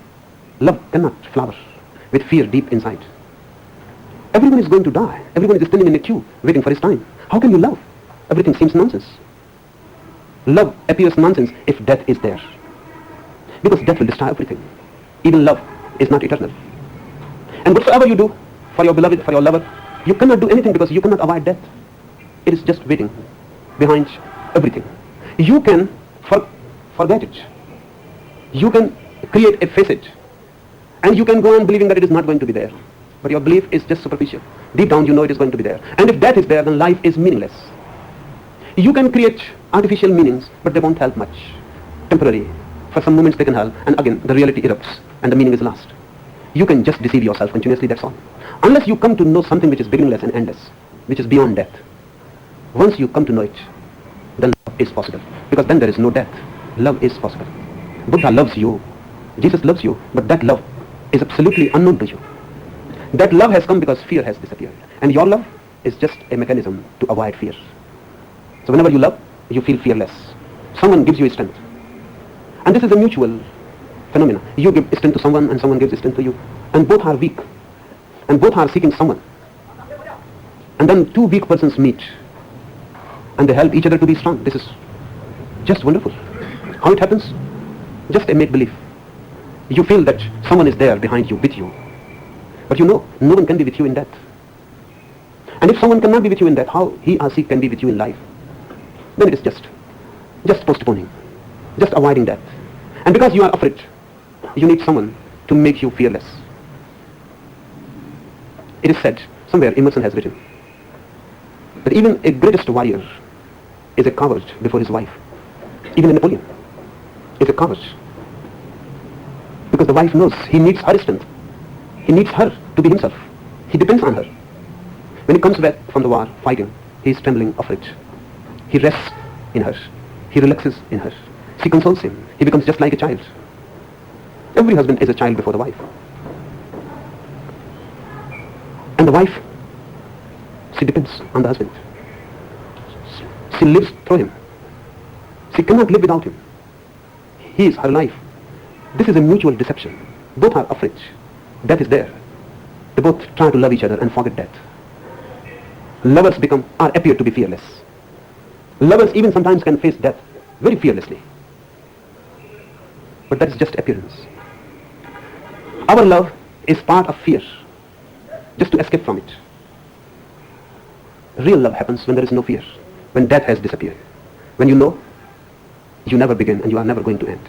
Love cannot flower with fear deep inside. Everyone is going to die. Everyone is standing in a queue, waiting for his time. How can you love? Everything seems nonsense. Love appears nonsense if death is there. Because death will destroy everything. Even love is not eternal. And whatsoever you do for your beloved, for your lover, you cannot do anything because you cannot avoid death. It is just waiting behind everything. You can forget it. You can create a facade. And you can go on believing that it is not going to be there. But your belief is just superficial. Deep down you know it is going to be there. And if death is there, then life is meaningless. You can create artificial meanings, but they won't help much. Temporarily. For some moments they can help, and again the reality erupts, and the meaning is lost. You can just deceive yourself continuously, that's all. Unless you come to know something which is beginningless and endless, which is beyond death. Once you come to know it, then love is possible. Because then there is no death. Love is possible. Buddha loves you. Jesus loves you, but that love is absolutely unknown to you. That love has come because fear has disappeared. And your love is just a mechanism to avoid fear. So whenever you love, you feel fearless. Someone gives you strength. And this is a mutual phenomenon. You give strength to someone and someone gives strength to you. And both are weak. And both are seeking someone. And then two weak persons meet. And they help each other to be strong. This is just wonderful. How it happens? Just a make-believe. You feel that someone is there behind you, with you. But you know, no one can be with you in death. And if someone cannot be with you in death, how he or she can be with you in life? Then it is just postponing, just avoiding death. And because you are afraid, you need someone to make you fearless. It is said, somewhere Emerson has written, that even a greatest warrior is a coward before his wife. Even Napoleon is a coward. Because the wife knows he needs her strength. He needs her to be himself. He depends on her. When he comes back from the war, fighting, he is trembling, afraid. He rests in her. He relaxes in her. She consoles him. He becomes just like a child. Every husband is a child before the wife. And the wife, she depends on the husband. She lives through him. She cannot live without him. He is her life. This is a mutual deception. Both are afraid. Death is there. They both try to love each other and forget death. Lovers appear to be fearless. Lovers even sometimes can face death very fearlessly. But that is just appearance. Our love is part of fear, just to escape from it. Real love happens when there is no fear, when death has disappeared. When you know, you never begin and you are never going to end.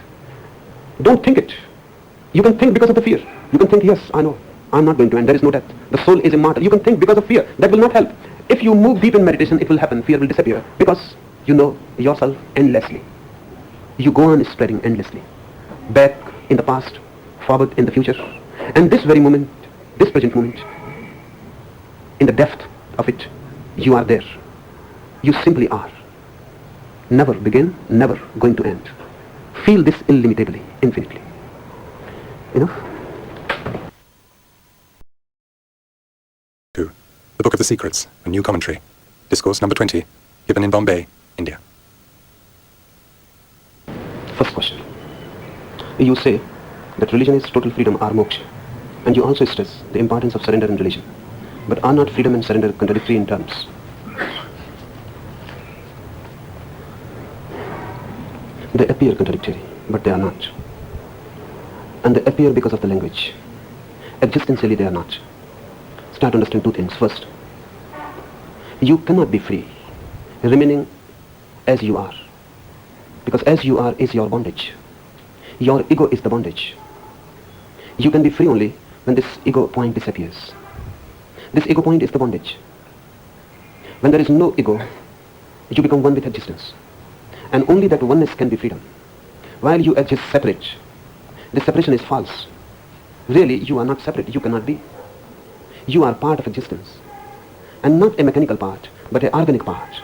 Don't think it. You can think because of the fear. You can think, yes, I know, I'm not going to end, there is no death. The soul is immortal. You can think because of fear. That will not help. If you move deep in meditation, it will happen. Fear will disappear because you know yourself endlessly. You go on spreading endlessly. Back in the past, forward in the future. And this very moment, this present moment, in the depth of it, you are there. You simply are. Never begin, never going to end. Feel this illimitably, infinitely. Enough? 2. The Book of the Secrets, a new commentary. Discourse number 20, given in Bombay, India. First question. You say that religion is total freedom or moksha, and you also stress the importance of surrender in religion. But are not freedom and surrender contradictory in terms? They appear contradictory, but they are not. And they appear because of the language. Existentially they are not. Start to understand two things. First, you cannot be free, remaining as you are. Because as you are is your bondage. Your ego is the bondage. You can be free only when this ego point disappears. This ego point is the bondage. When there is no ego, you become one with existence. And only that oneness can be freedom. While you exist separate, this separation is false. Really, you are not separate. You cannot be. You are part of existence. And not a mechanical part, but an organic part.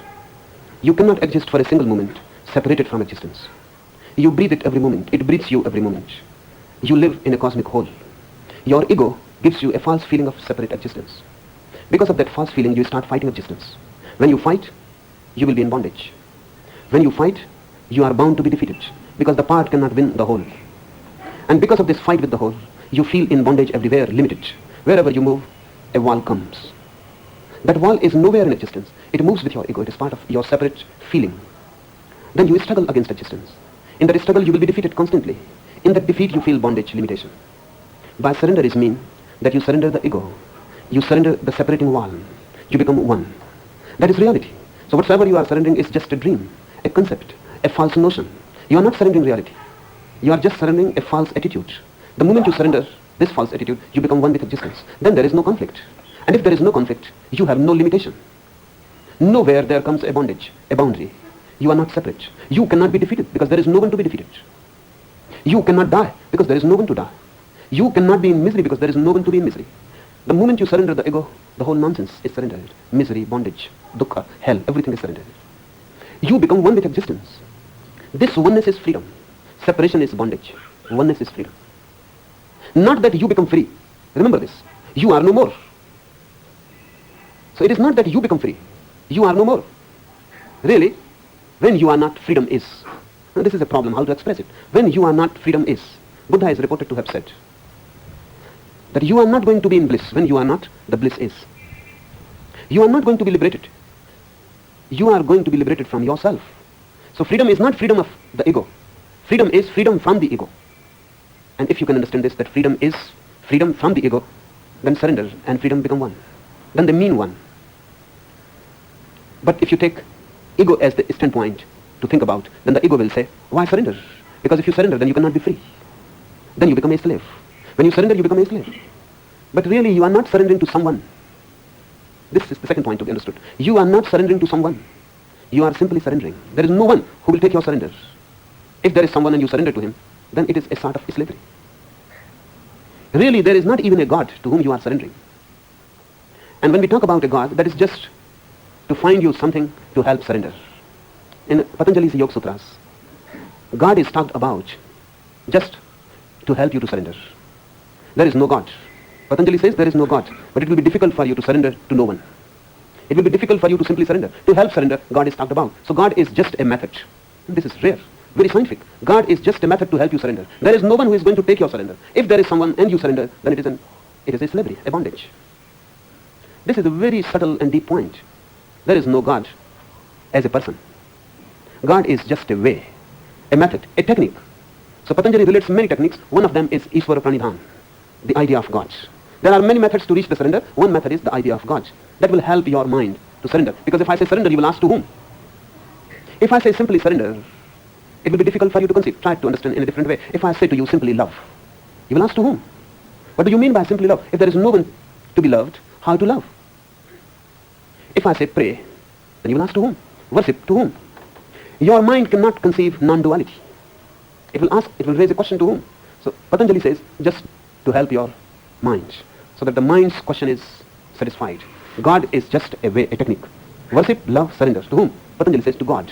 You cannot exist for a single moment, separated from existence. You breathe it every moment. It breathes you every moment. You live in a cosmic whole. Your ego gives you a false feeling of separate existence. Because of that false feeling, you start fighting existence. When you fight, you will be in bondage. When you fight, you are bound to be defeated because the part cannot win the whole. And because of this fight with the whole, you feel in bondage everywhere, limited. Wherever you move, a wall comes. That wall is nowhere in existence. It moves with your ego. It is part of your separate feeling. Then you struggle against existence. In that struggle, you will be defeated constantly. In that defeat, you feel bondage, limitation. By surrender is mean that you surrender the ego. You surrender the separating wall. You become one. That is reality. So whatsoever you are surrendering is just a dream, a concept, a false notion. You are not surrendering reality. You are just surrendering a false attitude. The moment you surrender this false attitude, you become one with existence. Then there is no conflict. And if there is no conflict, you have no limitation. Nowhere there comes a bondage, a boundary. You are not separate. You cannot be defeated because there is no one to be defeated. You cannot die because there is no one to die. You cannot be in misery because there is no one to be in misery. The moment you surrender the ego, the whole nonsense is surrendered. Misery, bondage, dukkha, hell, everything is surrendered. You become one with existence. This oneness is freedom. Separation is bondage. Oneness is freedom. Not that you become free. Remember this. You are no more. So it is not that you become free. You are no more. Really, when you are not, freedom is. Now this is a problem, how to express it. When you are not, freedom is. Buddha is reported to have said that you are not going to be in bliss. When you are not, the bliss is. You are not going to be liberated. You are going to be liberated from yourself. So freedom is not freedom of the ego. Freedom is freedom from the ego. And if you can understand this, that freedom is freedom from the ego, then surrender and freedom become one. Then they mean one. But if you take ego as the standpoint to think about, then the ego will say, why surrender? Because if you surrender, then you cannot be free. Then you become a slave. When you surrender, you become a slave. But really, you are not surrendering to someone. This is the second point to be understood. You are not surrendering to someone. You are simply surrendering. There is no one who will take your surrender. If there is someone and you surrender to him, then it is a sort of slavery. Really, there is not even a God to whom you are surrendering. And when we talk about a God, that is just to find you something to help surrender. In Patanjali's Yoga Sutras, God is talked about just to help you to surrender. There is no God. Patanjali says there is no God, but it will be difficult for you to surrender to no one. It will be difficult for you to simply surrender. To help surrender, God is talked about. So God is just a method. This is rare, very scientific. God is just a method to help you surrender. There is no one who is going to take your surrender. If there is someone and you surrender, then it is a slavery, a bondage. This is a very subtle and deep point. There is no God as a person. God is just a way, a method, a technique. So Patanjali relates many techniques. One of them is Ishvara Pranidhan, the idea of God. There are many methods to reach the surrender. One method is the idea of God. That will help your mind to surrender. Because if I say surrender, you will ask to whom? If I say simply surrender, it will be difficult for you to conceive. Try to understand in a different way. If I say to you simply love, you will ask to whom? What do you mean by simply love? If there is no one to be loved, how to love? If I say pray, then you will ask to whom? Worship to whom? Your mind cannot conceive non-duality. It will raise a question to whom? So Patanjali says just to help your mind, so that the mind's question is satisfied. God is just a way, a technique. Worship, love, surrender. To whom? Patanjali says to God.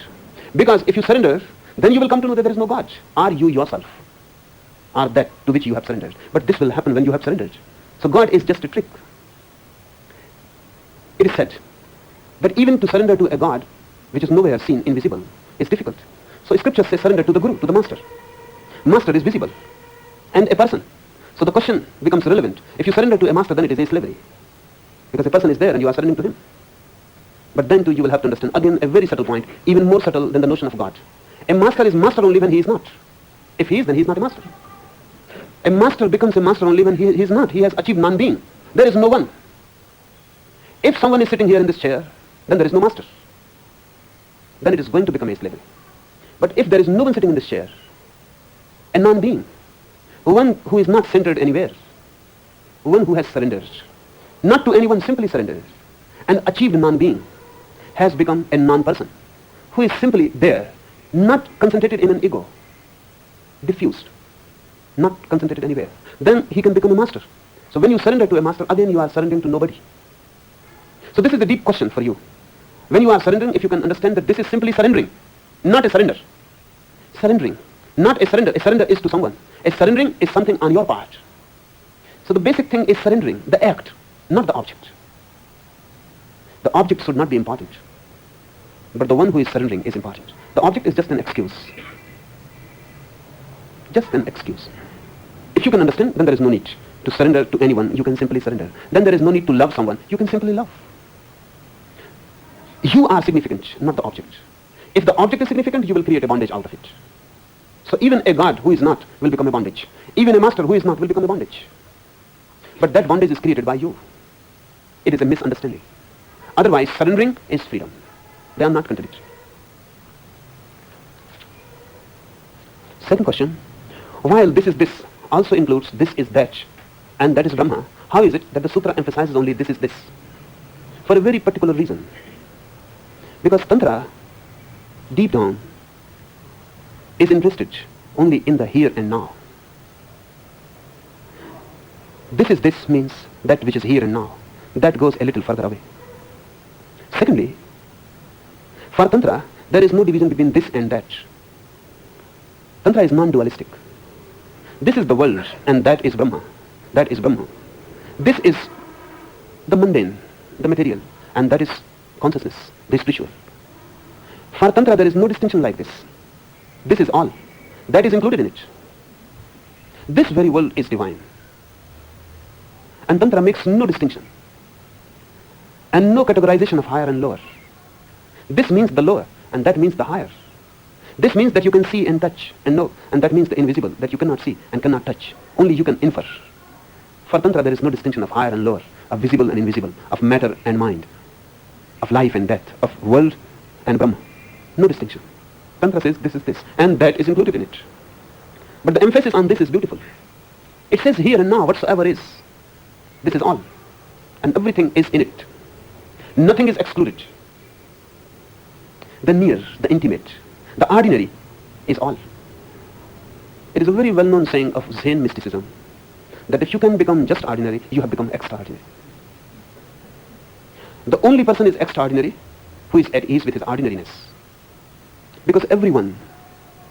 Because if you surrender, then you will come to know that there is no God. Are you yourself? Are that to which you have surrendered. But this will happen when you have surrendered. So God is just a trick. It is said that even to surrender to a God which is nowhere seen, invisible, is difficult. So scriptures say surrender to the Guru, to the Master. Master is visible and a person. So the question becomes relevant. If you surrender to a master, then it is a slavery. Because a person is there and you are surrendering to him. But then too you will have to understand, again, a very subtle point, even more subtle than the notion of God. A master is master only when he is not. If he is, then he is not a master. A master becomes a master only when he is not. He has achieved non-being. There is no one. If someone is sitting here in this chair, then there is no master. Then it is going to become a slavery. But if there is no one sitting in this chair, a non-being, one who is not centered anywhere, one who has surrendered, not to anyone, simply surrendered, and achieved non-being, has become a non-person, who is simply there, not concentrated in an ego, diffused, not concentrated anywhere. Then he can become a master. So when you surrender to a master, again you are surrendering to nobody. So this is the deep question for you. When you are surrendering, if you can understand that this is simply surrendering, not a surrender. Surrendering, not a surrender. A surrender is to someone. A surrendering is something on your part. So the basic thing is surrendering, the act, not the object. The object should not be important. but the one who is surrendering is important. The object is just an excuse. Just an excuse. If you can understand, then there is no need to surrender to anyone. You can simply surrender. Then there is no need to love someone. You can simply love. You are significant, not the object. If the object is significant, you will create a bondage out of it. So even a God who is not will become a bondage. Even a master who is not will become a bondage. But that bondage is created by you. It is a misunderstanding. Otherwise, surrendering is freedom. They are not contradictory. Second question, while this is this also includes this is that, and that is Brahma, how is it that the sutra emphasizes only this is this? For a very particular reason. Because Tantra, deep down, is interested only in the here and now. This is this means that which is here and now. That goes a little further away. Secondly, for Tantra, there is no division between this and that. Tantra is non-dualistic. This is the world and that is Brahma. That is Brahma. This is the mundane, the material, and that is consciousness, the spiritual. For Tantra, there is no distinction like this. This is all. That is included in it. This very world is divine. And Tantra makes no distinction. And no categorization of higher and lower. This means the lower, and that means the higher. This means that you can see and touch and know, and that means the invisible, that you cannot see and cannot touch. Only you can infer. For Tantra, there is no distinction of higher and lower, of visible and invisible, of matter and mind, of life and death, of world and Brahma. No distinction. Tantra says this is this, and that is included in it. But the emphasis on this is beautiful. It says here and now, whatsoever is. This is all. And everything is in it. Nothing is excluded. The near, the intimate, the ordinary is all. It is a very well-known saying of Zen mysticism that if you can become just ordinary, you have become extraordinary. The only person is extraordinary who is at ease with his ordinariness. Because everyone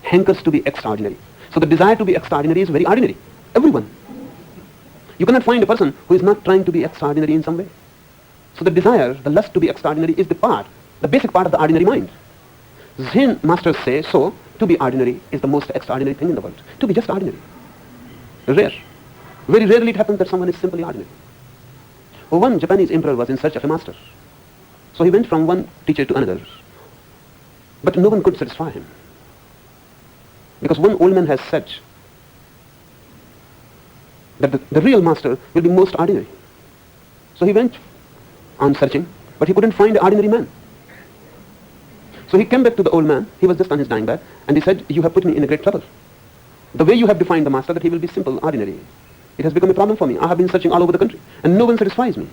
hankers to be extraordinary. So the desire to be extraordinary is very ordinary. Everyone. You cannot find a person who is not trying to be extraordinary in some way. So the desire, the lust to be extraordinary is the basic part of the ordinary mind. Zen masters say, so, to be ordinary is the most extraordinary thing in the world. To be just ordinary. Rare. Very rarely it happens that someone is simply ordinary. One Japanese emperor was in search of a master. So he went from one teacher to another. But no one could satisfy him. Because one old man has said that the real master will be most ordinary. So he went on searching, but he couldn't find the ordinary man. So he came back to the old man, he was just on his dying bed, and he said, you have put me in a great trouble. The way you have defined the master, that he will be simple, ordinary, it has become a problem for me. I have been searching all over the country, and no one satisfies me.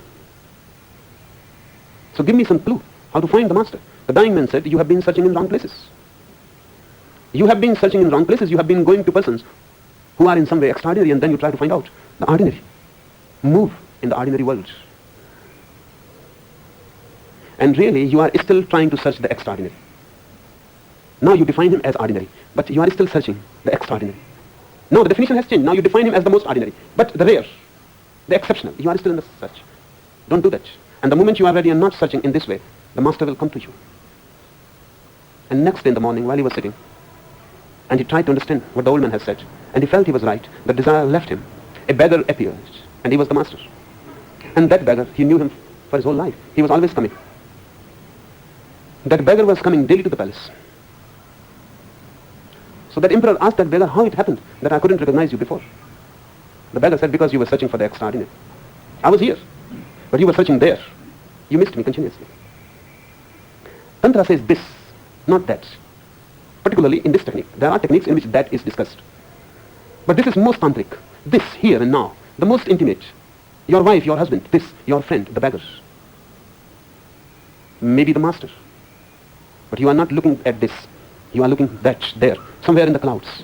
So give me some clue, how to find the master. The dying man said, you have been searching in wrong places. You have been searching in wrong places, you have been going to persons who are in some way extraordinary, and then you try to find out the ordinary. Move in the ordinary world. And really, you are still trying to search the extraordinary. Now you define him as ordinary, but you are still searching the extraordinary. No, the definition has changed. Now you define him as the most ordinary, but the rare, the exceptional. You are still in the search. Don't do that. And the moment you are ready and not searching in this way, the master will come to you. And next day in the morning, while he was sitting, and he tried to understand what the old man had said, and he felt he was right, the desire left him. A beggar appeared, and he was the master. And that beggar, he knew him for his whole life. He was always coming. That beggar was coming daily to the palace. So that emperor asked that beggar how it happened that I couldn't recognize you before. The beggar said, because you were searching for the extraordinary. I was here, but you were searching there. You missed me continuously. Tantra says this, not that. Particularly in this technique. There are techniques in which that is discussed. But this is most tantric. This, here and now. The most intimate. Your wife, your husband, this, your friend, the beggar. Maybe the master. But you are not looking at this. You are looking that, there, somewhere in the clouds.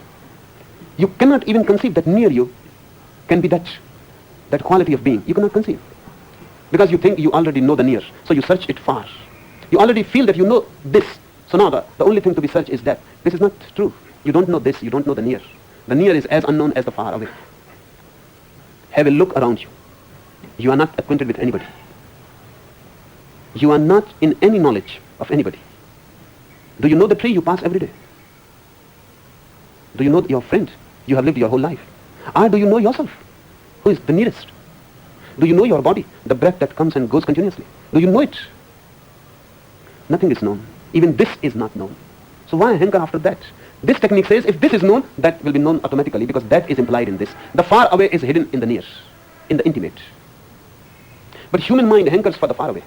You cannot even conceive that near you can be that quality of being. You cannot conceive. Because you think you already know the near. So you search it far. You already feel that you know this. So now the only thing to be searched is that. This is not true. You don't know this. You don't know the near. The near is as unknown as the far away. Have a look around you. You are not acquainted with anybody. You are not in any knowledge of anybody. Do you know the tree you pass every day? Do you know your friend you have lived your whole life? Or do you know yourself? Who is the nearest? Do you know your body, the breath that comes and goes continuously? Do you know it? Nothing is known. Even this is not known. So why hanker after that? This technique says if this is known, that will be known automatically because that is implied in this. The far away is hidden in the near, in the intimate. But human mind hankers for the far away.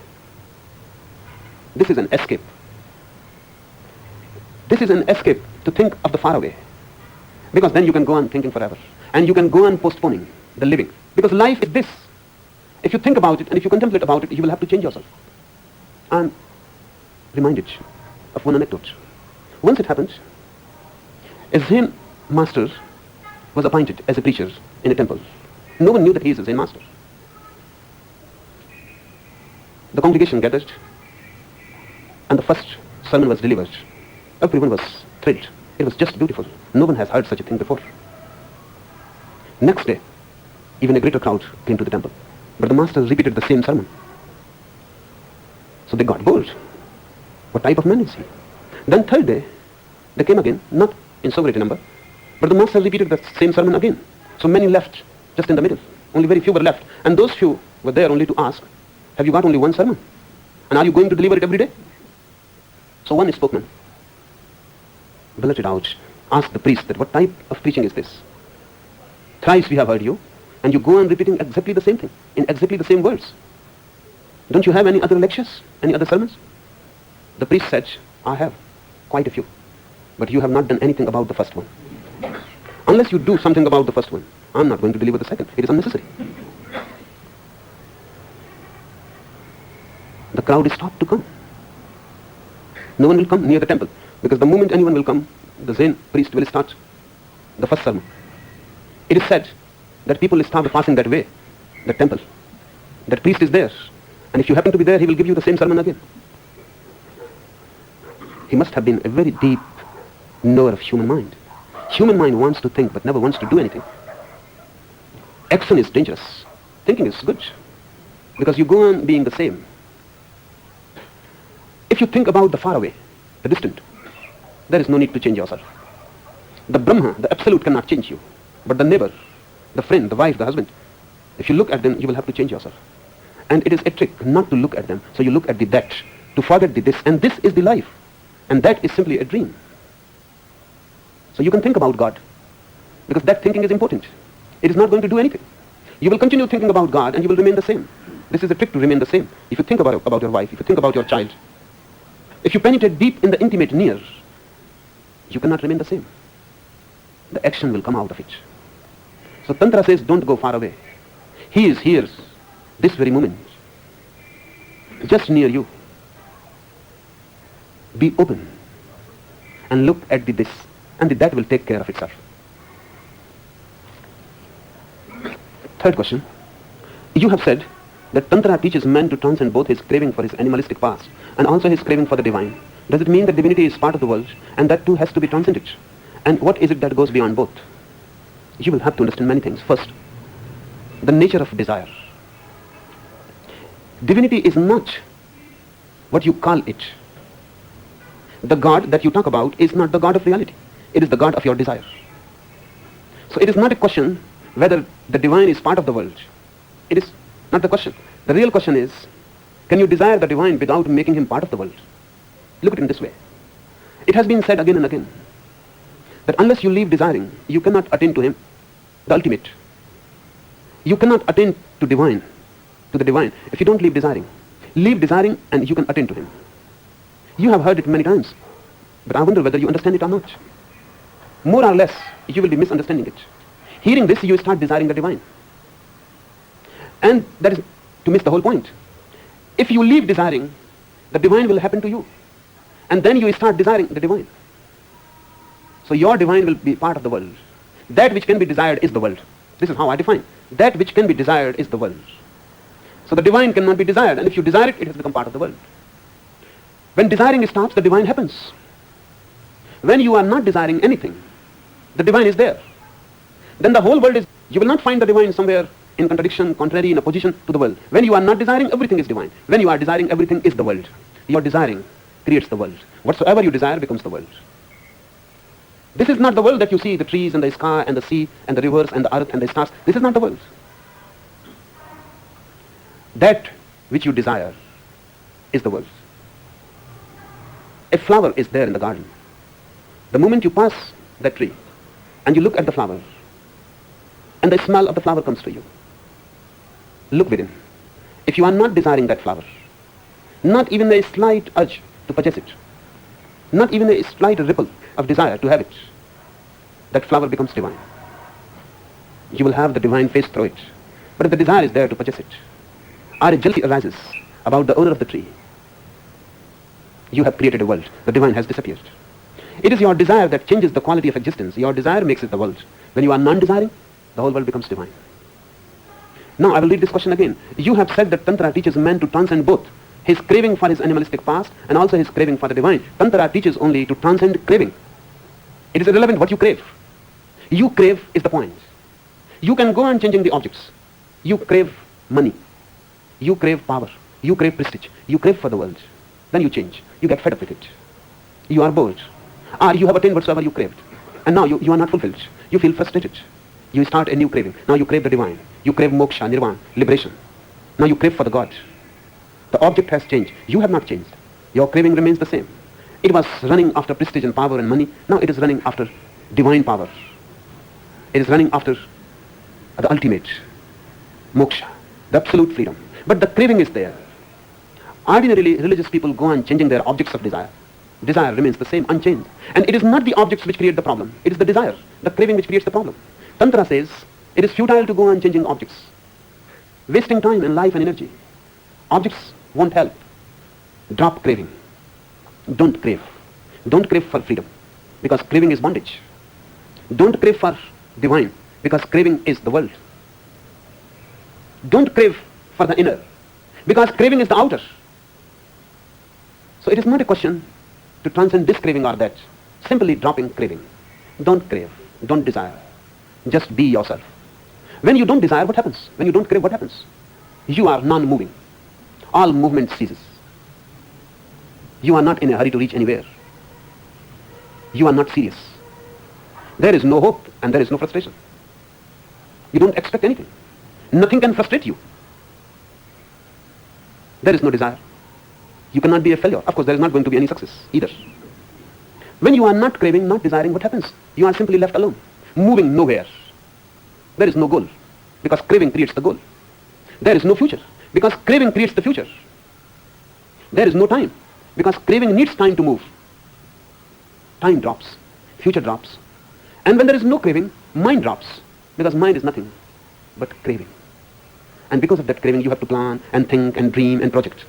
This is an escape. This is an escape to think of the far away. Because then you can go on thinking forever. And you can go on postponing the living. Because life is this. If you think about it and if you contemplate about it, you will have to change yourself. I'm reminded of one anecdote. Once it happened, a Zen master was appointed as a preacher in a temple. No one knew that he is a Zen master. The congregation gathered and the first sermon was delivered. Everyone was thrilled. It was just beautiful. No one has heard such a thing before. Next day, even a greater crowd came to the temple. But the master repeated the same sermon. So they got bored. What type of man is he? Then third day, they came again, not in so great a number, but the master repeated the same sermon again. So many left just in the middle. Only very few were left. And those few were there only to ask, have you got only one sermon? And are you going to deliver it every day? So one spokesman blurted out, asked the priest that what type of preaching is this? Thrice we have heard you, and you go on repeating exactly the same thing, in exactly the same words. Don't you have any other lectures, any other sermons? The priest said, I have, quite a few. But you have not done anything about the first one. Unless you do something about the first one, I'm not going to deliver the second. It is unnecessary. The crowd is stopped to come. No one will come near the temple, because the moment anyone will come, the Zen priest will start the first sermon. It is said that people will start passing that way, the temple. That priest is there, and if you happen to be there, he will give you the same sermon again. He must have been a very deep knower of human mind. Human mind wants to think, but never wants to do anything. Action is dangerous. Thinking is good, because you go on being the same. If you think about the far away, the distant, there is no need to change yourself. The Brahma, the Absolute, cannot change you. But the neighbor, the friend, the wife, the husband, if you look at them, you will have to change yourself. And it is a trick not to look at them. So you look at the that, to forget the this, and this is the life. And that is simply a dream. So you can think about God, because that thinking is important. It is not going to do anything. You will continue thinking about God and you will remain the same. This is a trick to remain the same. If you think about your wife, if you think about your child, if you penetrate deep in the intimate near, you cannot remain the same. The action will come out of it. So Tantra says, don't go far away. He is here, this very moment, just near you. Be open and look at the this, and the that will take care of itself. Third question. You have said that Tantra teaches man to transcend both his craving for his animalistic past and also his craving for the divine. Does it mean that divinity is part of the world and that too has to be transcended? And what is it that goes beyond both? You will have to understand many things. First, the nature of desire. Divinity is not what you call it. The God that you talk about is not the God of reality. It is the God of your desire. So it is not a question whether the divine is part of the world. It is not the question. The real question is, can you desire the divine without making him part of the world? Look at it in this way. It has been said again and again that unless you leave desiring, you cannot attain to him, the ultimate. You cannot attain to the divine, if you don't leave desiring. Leave desiring and you can attain to him. You have heard it many times, but I wonder whether you understand it or not. More or less, you will be misunderstanding it. Hearing this, you start desiring the divine. And that is to miss the whole point. If you leave desiring, the divine will happen to you. And then you start desiring the divine. So your divine will be part of the world. That which can be desired is the world. This is how I define. That which can be desired is the world. So the divine cannot be desired, and if you desire it, it has become part of the world. When desiring stops, the divine happens. When you are not desiring anything, the divine is there. Then the whole world is, you will not find the divine somewhere in contradiction, contrary, in opposition to the world. When you are not desiring, everything is divine. When you are desiring, everything is the world. You are desiring creates the world. Whatsoever you desire becomes the world. This is not the world that you see, the trees and the sky and the sea and the rivers and the earth and the stars. This is not the world. That which you desire is the world. A flower is there in the garden. The moment you pass that tree and you look at the flower and the smell of the flower comes to you, look within. If you are not desiring that flower, not even a slight urge to possess it, not even a slight ripple of desire to have it, that flower becomes divine. You will have the divine face through it. But if the desire is there to possess it, or a jealousy arises about the owner of the tree, you have created a world. The divine has disappeared. It is your desire that changes the quality of existence. Your desire makes it the world. When you are non-desiring, the whole world becomes divine. Now I will read this question again. You have said that Tantra teaches man to transcend both his craving for his animalistic past and also his craving for the divine. Tantra teaches only to transcend craving. It is irrelevant what you crave. You crave is the point. You can go on changing the objects. You crave money. You crave power. You crave prestige. You crave for the world. Then you change. You get fed up with it. You are bored. Or you have attained whatsoever you craved. And now you are not fulfilled. You feel frustrated. You start a new craving. Now you crave the divine. You crave moksha, nirvana, liberation. Now you crave for the God. The object has changed. You have not changed. Your craving remains the same. It was running after prestige and power and money. Now it is running after divine power. It is running after the ultimate moksha, the absolute freedom. But the craving is there. Ordinarily, religious people go on changing their objects of desire. Desire remains the same, unchanged. And it is not the objects which create the problem. It is the desire, the craving which creates the problem. Tantra says it is futile to go on changing objects, wasting time and life and energy. Objects won't help. Drop craving. Don't crave. Don't crave for freedom, because craving is bondage. Don't crave for divine, because craving is the world. Don't crave for the inner, because craving is the outer. So it is not a question to transcend this craving or that. Simply dropping craving. Don't crave. Don't desire. Just be yourself. When you don't desire, what happens? When you don't crave, what happens? You are non-moving. All movement ceases. You are not in a hurry to reach anywhere. You are not serious. There is no hope and there is no frustration. You don't expect anything. Nothing can frustrate you. There is no desire. You cannot be a failure. Of course, there is not going to be any success either. When you are not craving, not desiring, what happens? You are simply left alone, moving nowhere. There is no goal, because craving creates the goal. There is no future, because craving creates the future. There is no time, because craving needs time to move. Time drops, future drops. And when there is no craving, mind drops, because mind is nothing but craving. And because of that craving, you have to plan and think and dream and project.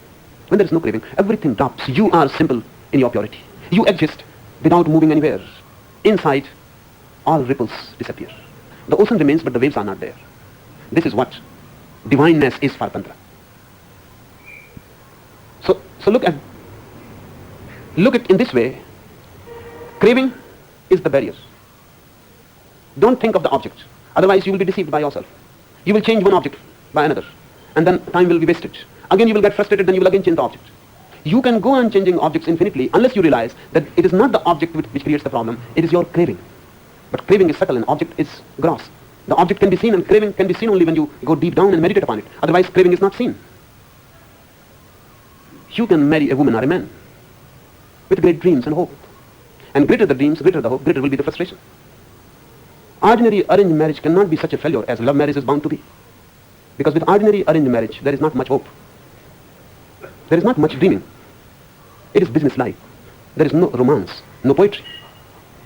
When there is no craving, everything drops. You are simple in your purity. You exist without moving anywhere. Inside, all ripples disappear. The ocean remains, but the waves are not there. This is what divineness is for Tantra. So look at it in this way. Craving is the barrier. Don't think of the object. Otherwise, you will be deceived by yourself. You will change one object by another, and then time will be wasted. Again, you will get frustrated, then you will again change the object. You can go on changing objects infinitely unless you realize that it is not the object which creates the problem, it is your craving. But craving is subtle and object is gross. The object can be seen and craving can be seen only when you go deep down and meditate upon it. Otherwise, craving is not seen. You can marry a woman or a man with great dreams and hope. And greater the dreams, greater the hope, greater will be the frustration. Ordinary arranged marriage cannot be such a failure as love marriage is bound to be. Because with ordinary arranged marriage, there is not much hope. There is not much dreaming. It is business-like. There is no romance, no poetry.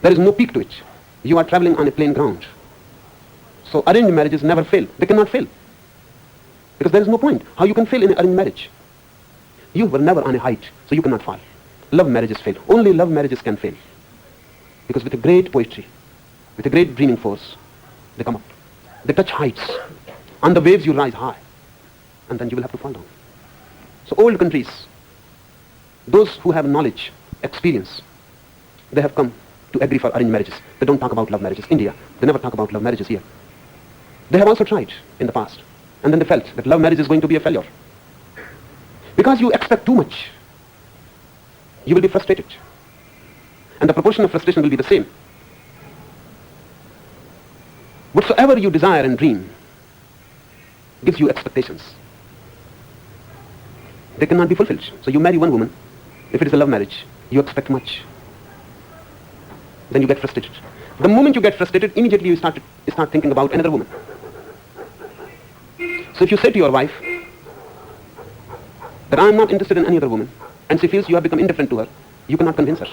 There is no peak to it. You are traveling on a plain ground. So arranged marriages never fail. They cannot fail. Because there is no point. How you can fail in an arranged marriage? You were never on a height, so you cannot fall. Love marriages fail. Only love marriages can fail. Because with a great poetry, with a great dreaming force, they come up. They touch heights. On the waves you rise high. And then you will have to fall down. So old countries, those who have knowledge, experience, they have come to agree for arranged marriages. They don't talk about love marriages. India, they never talk about love marriages here. They have also tried in the past. And then they felt that love marriage is going to be a failure. Because you expect too much. you will be frustrated. And the proportion of frustration will be the same. Whatsoever you desire and dream gives you expectations. They cannot be fulfilled. So you marry one woman. If it is a love marriage, you expect much. Then you get frustrated. The moment you get frustrated, immediately you start thinking about another woman. So if you say to your wife that I am not interested in any other woman, and she feels you have become indifferent to her, you cannot convince her.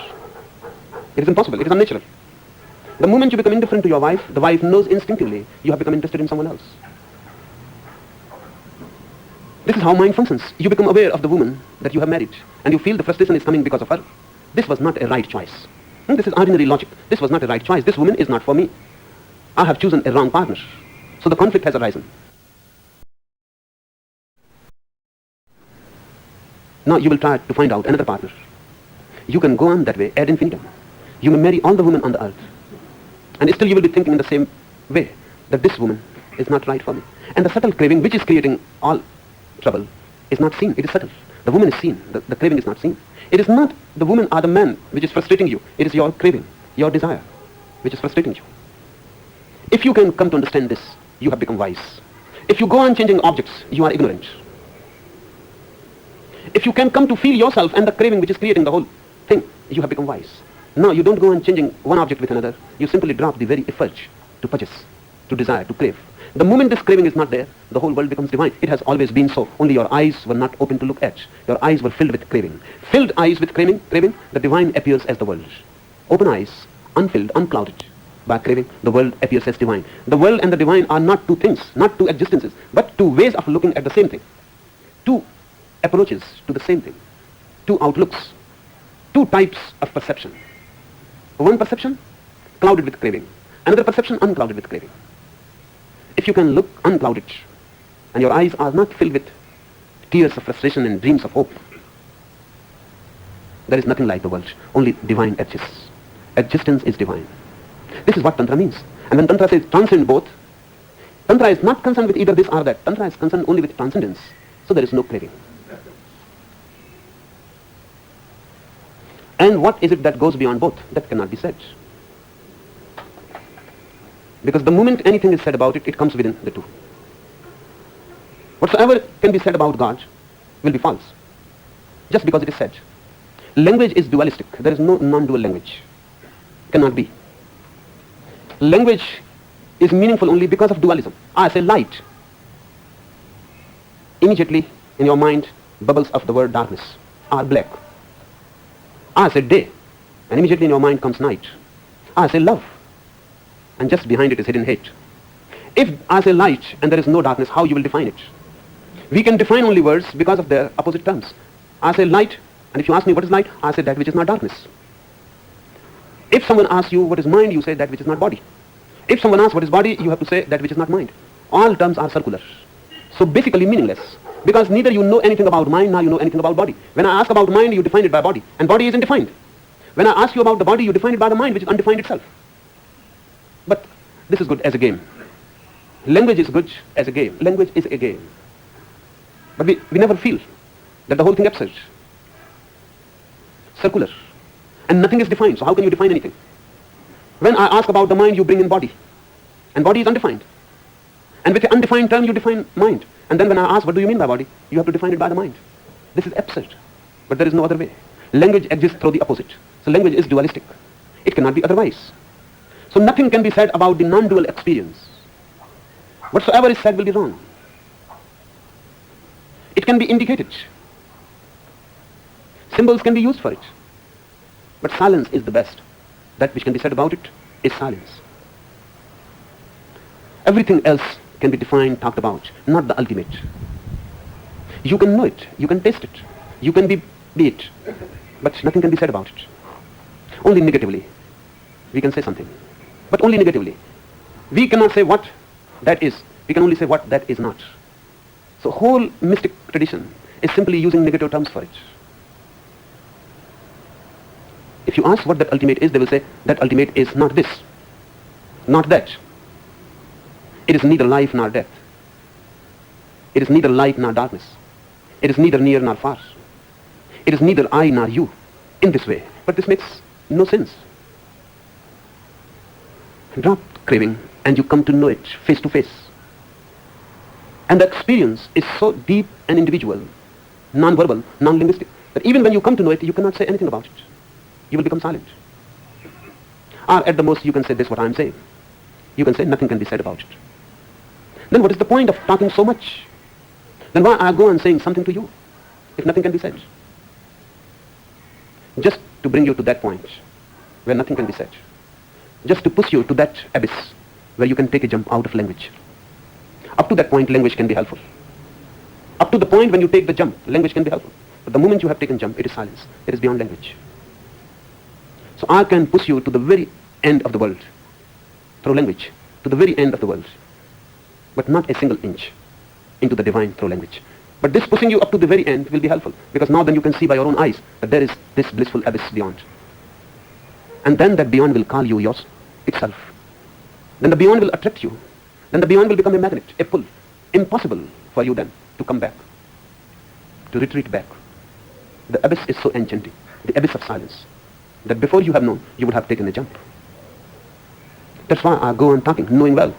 It is impossible. It is unnatural. The moment you become indifferent to your wife, the wife knows instinctively you have become interested in someone else. This is how mind functions. You become aware of the woman that you have married, and you feel the frustration is coming because of her. This was not a right choice. This is ordinary logic. This was not a right choice. This woman is not for me. I have chosen a wrong partner. So the conflict has arisen. Now you will try to find out another partner. You can go on that way ad infinitum. You may marry all the women on the earth, and still you will be thinking in the same way that this woman is not right for me. And the subtle craving which is creating all trouble is not seen. It is subtle. The woman is seen. The craving is not seen. It is not the woman or the man which is frustrating you. It is your craving, your desire, which is frustrating you. If you can come to understand this, you have become wise. If you go on changing objects, you are ignorant. If you can come to feel yourself and the craving which is creating the whole thing, you have become wise. Now you don't go on changing one object with another. You simply drop the very effort to purchase, to desire, to crave. The moment this craving is not there, the whole world becomes divine. It has always been so. Only your eyes were not open to look at. Your eyes were filled with craving. Filled eyes with craving, the divine appears as the world. Open eyes, unfilled, unclouded by craving, the world appears as divine. The world and the divine are not two things, not two existences, but two ways of looking at the same thing. Two approaches to the same thing. Two outlooks. Two types of perception. One perception clouded with craving. Another perception unclouded with craving. If you can look unclouded and your eyes are not filled with tears of frustration and dreams of hope, there is nothing like the world. Only divine exists. Existence is divine. This is what Tantra means. And when Tantra says transcend both, Tantra is not concerned with either this or that. Tantra is concerned only with transcendence. So there is no craving. And what is it that goes beyond both? That cannot be said. Because the moment anything is said about it, it comes within the two. Whatsoever can be said about God will be false, just because it is said. Language is dualistic. There is no non-dual language. Cannot be. Language is meaningful only because of dualism. I say light. Immediately in your mind, bubbles of the word darkness are black. I say day, and immediately in your mind comes night. I say love, and just behind it is hidden hate. If I say light and there is no darkness, how you will define it? We can define only words because of their opposite terms. I say light, and if you ask me what is light, I say that which is not darkness. If someone asks you what is mind, you say that which is not body. If someone asks what is body, you have to say that which is not mind. All terms are circular. So basically meaningless. Because neither you know anything about mind, nor you know anything about body. When I ask about mind, you define it by body. And body is undefined. When I ask you about the body, you define it by the mind, which is undefined itself. But this is good as a game. Language is good as a game. Language is a game. But we never feel that the whole thing is absurd. Circular. And nothing is defined. So how can you define anything? When I ask about the mind, you bring in body. And body is undefined. And with the undefined term, you define mind. And then when I ask, what do you mean by body? You have to define it by the mind. This is absurd. But there is no other way. Language exists through the opposite. So language is dualistic. It cannot be otherwise. So nothing can be said about the non-dual experience. Whatsoever is said will be wrong. It can be indicated. Symbols can be used for it. But silence is the best. That which can be said about it is silence. Everything else can be defined, talked about, not the ultimate. You can know it, you can taste it, you can be it, but nothing can be said about it. Only negatively we can say something, but only negatively. We cannot say what that is, we can only say what that is not. So whole mystic tradition is simply using negative terms for it. If you ask what that ultimate is, they will say that ultimate is not this, not that. It is neither life nor death. It is neither light nor darkness. It is neither near nor far. It is neither I nor you. in this way. But this makes no sense. Drop craving and you come to know it face to face. And the experience is so deep and individual, non-verbal, non-linguistic, that even when you come to know it, you cannot say anything about it. You will become silent. Or at the most, you can say this, what I am saying. You can say nothing can be said about it. Then what is the point of talking so much? Then why I go on saying something to you, if nothing can be said? Just to bring you to that point, where nothing can be said. Just to push you to that abyss, where you can take a jump out of language. Up to that point, language can be helpful. Up to the point when you take the jump, language can be helpful. But the moment you have taken jump, it is silence. It is beyond language. So I can push you to the very end of the world, through language, to the very end of the world. But not a single inch into the divine through language. But this pushing you up to the very end will be helpful, because now then you can see by your own eyes that there is this blissful abyss beyond. And then that beyond will call you yours itself. Then the beyond will attract you. Then the beyond will become a magnet, a pull. Impossible for you then to come back, to retreat back. The abyss is so enchanting, the abyss of silence, that before you have known, you would have taken a jump. That's why I go on talking, knowing well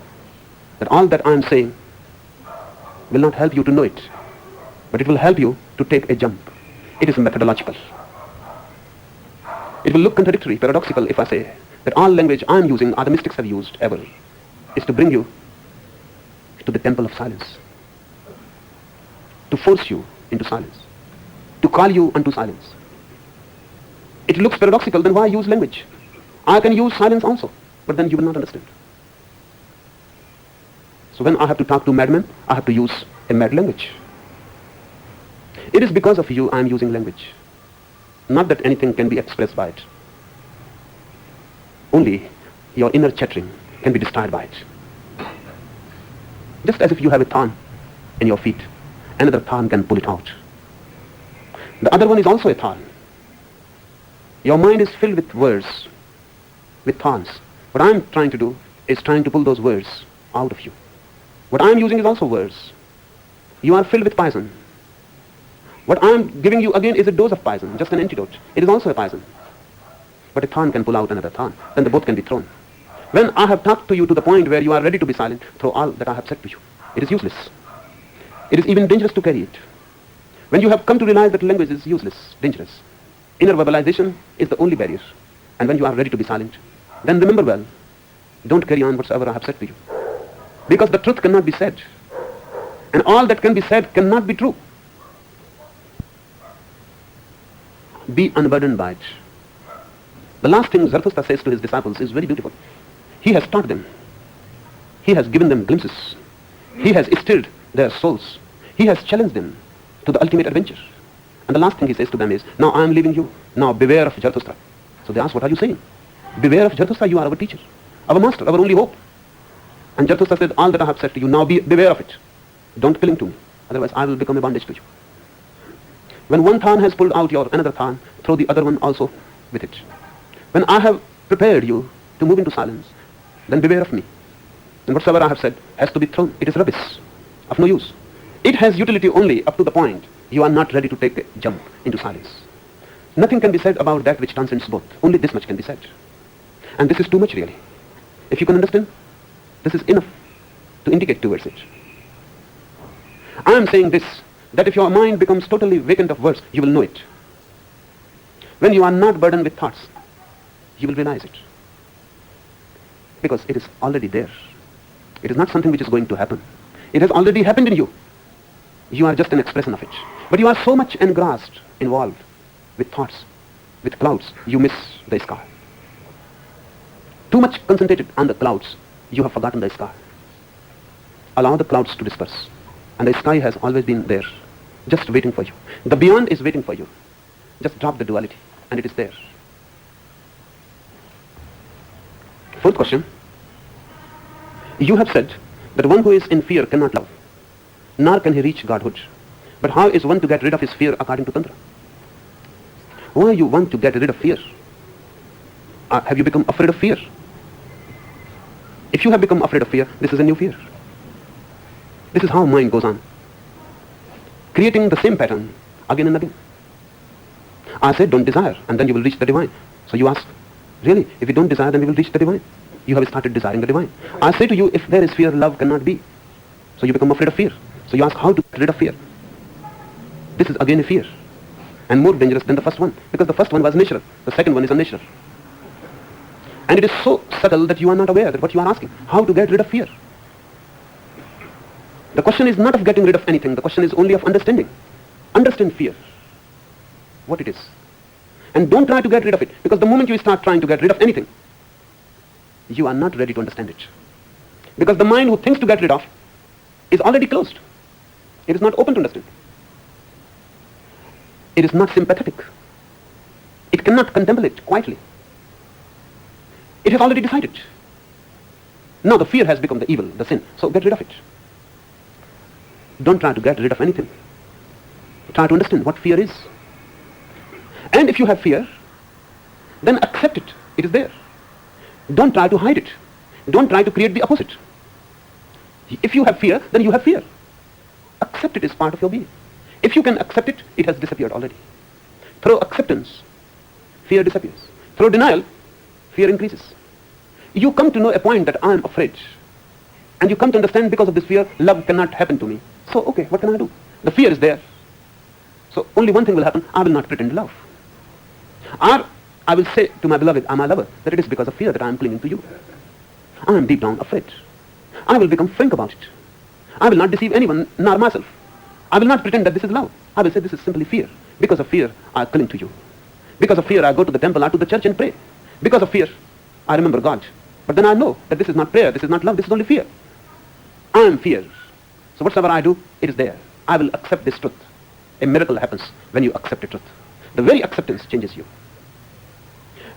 that all that I am saying will not help you to know it, but it will help you to take a jump. It is methodological. It will look contradictory, paradoxical, if I say that all language I am using, or the mystics have used ever, is to bring you to the temple of silence, to force you into silence, to call you unto silence. It looks paradoxical, then why use language? I can use silence also, but then you will not understand. So when I have to talk to madmen, I have to use a mad language. It is because of you I am using language. Not that anything can be expressed by it. Only your inner chattering can be destroyed by it. Just as if you have a thorn in your feet, another thorn can pull it out. The other one is also a thorn. Your mind is filled with words, with thorns. What I am trying to do is trying to pull those words out of you. What I am using is also words. You are filled with poison. What I am giving you again is a dose of poison, just an antidote. It is also a poison. But a thorn can pull out another thorn. Then the both can be thrown. When I have talked to you to the point where you are ready to be silent, throw all that I have said to you. It is useless. It is even dangerous to carry it. When you have come to realize that language is useless, dangerous, inner verbalization is the only barrier. And when you are ready to be silent, then remember well, don't carry on whatsoever I have said to you. Because the truth cannot be said. And all that can be said cannot be true. Be unburdened by it. The last thing Zarathustra says to his disciples is very beautiful. He has taught them. He has given them glimpses. He has stirred their souls. He has challenged them to the ultimate adventure. And the last thing he says to them is, now I am leaving you. Now beware of Zarathustra. So they ask, what are you saying? Beware of Zarathustra, you are our teacher, our master, our only hope. And Zarathustra said, all that I have said to you, now beware of it. Don't cling to me. Otherwise I will become a bondage to you. When one thorn has pulled out your another thorn, throw the other one also with it. When I have prepared you to move into silence, then beware of me. And whatsoever I have said has to be thrown. It is rubbish, of no use. It has utility only up to the point you are not ready to take a jump into silence. Nothing can be said about that which transcends both. Only this much can be said. And this is too much really. If you can understand, this is enough to indicate towards it. I am saying this, that if your mind becomes totally vacant of words, you will know it. When you are not burdened with thoughts, you will realize it. Because it is already there. It is not something which is going to happen. It has already happened in you. You are just an expression of it. But you are so much engrossed, involved with thoughts, with clouds, you miss the sky. Too much concentrated on the clouds, you have forgotten the sky. Allow the clouds to disperse. And the sky has always been there, just waiting for you. The beyond is waiting for you. Just drop the duality, and it is there. Fourth question. You have said that one who is in fear cannot love, nor can he reach Godhood. But how is one to get rid of his fear according to Tantra? Why you want to get rid of fear? Have you become afraid of fear? If you have become afraid of fear, this is a new fear. This is how mind goes on, creating the same pattern again and again. I said, don't desire, and then you will reach the divine. So you ask, really, if you don't desire, then we will reach the divine. You have started desiring the divine. I say to you, if there is fear, love cannot be. So you become afraid of fear. So you ask, how to get rid of fear? This is again a fear, and more dangerous than the first one, because the first one was natural, the second one is unnatural. And it is so subtle that you are not aware that what you are asking, how to get rid of fear. The question is not of getting rid of anything, the question is only of understanding. Understand fear, what it is. And don't try to get rid of it, because the moment you start trying to get rid of anything, you are not ready to understand it. Because the mind who thinks to get rid of is already closed. It is not open to understand. It is not sympathetic. It cannot contemplate quietly. It has already decided. Now the fear has become the evil, the sin. So get rid of it. Don't try to get rid of anything. Try to understand what fear is. And if you have fear, then accept it. It is there. Don't try to hide it. Don't try to create the opposite. If you have fear, then you have fear. Accept it as part of your being. If you can accept it, it has disappeared already. Through acceptance, fear disappears. Through denial, fear increases. You come to know a point that I am afraid. And you come to understand because of this fear, love cannot happen to me. So, okay, what can I do? The fear is there. So only one thing will happen, I will not pretend love. Or I will say to my beloved, I'm my lover, that it is because of fear that I am clinging to you. I am deep down afraid. I will become frank about it. I will not deceive anyone, nor myself. I will not pretend that this is love. I will say this is simply fear. Because of fear, I cling to you. Because of fear, I go to the temple or to the church and pray. Because of fear, I remember God. But then I know that this is not prayer, this is not love, this is only fear. I am fear. So whatsoever I do, it is there. I will accept this truth. A miracle happens when you accept the truth. The very acceptance changes you.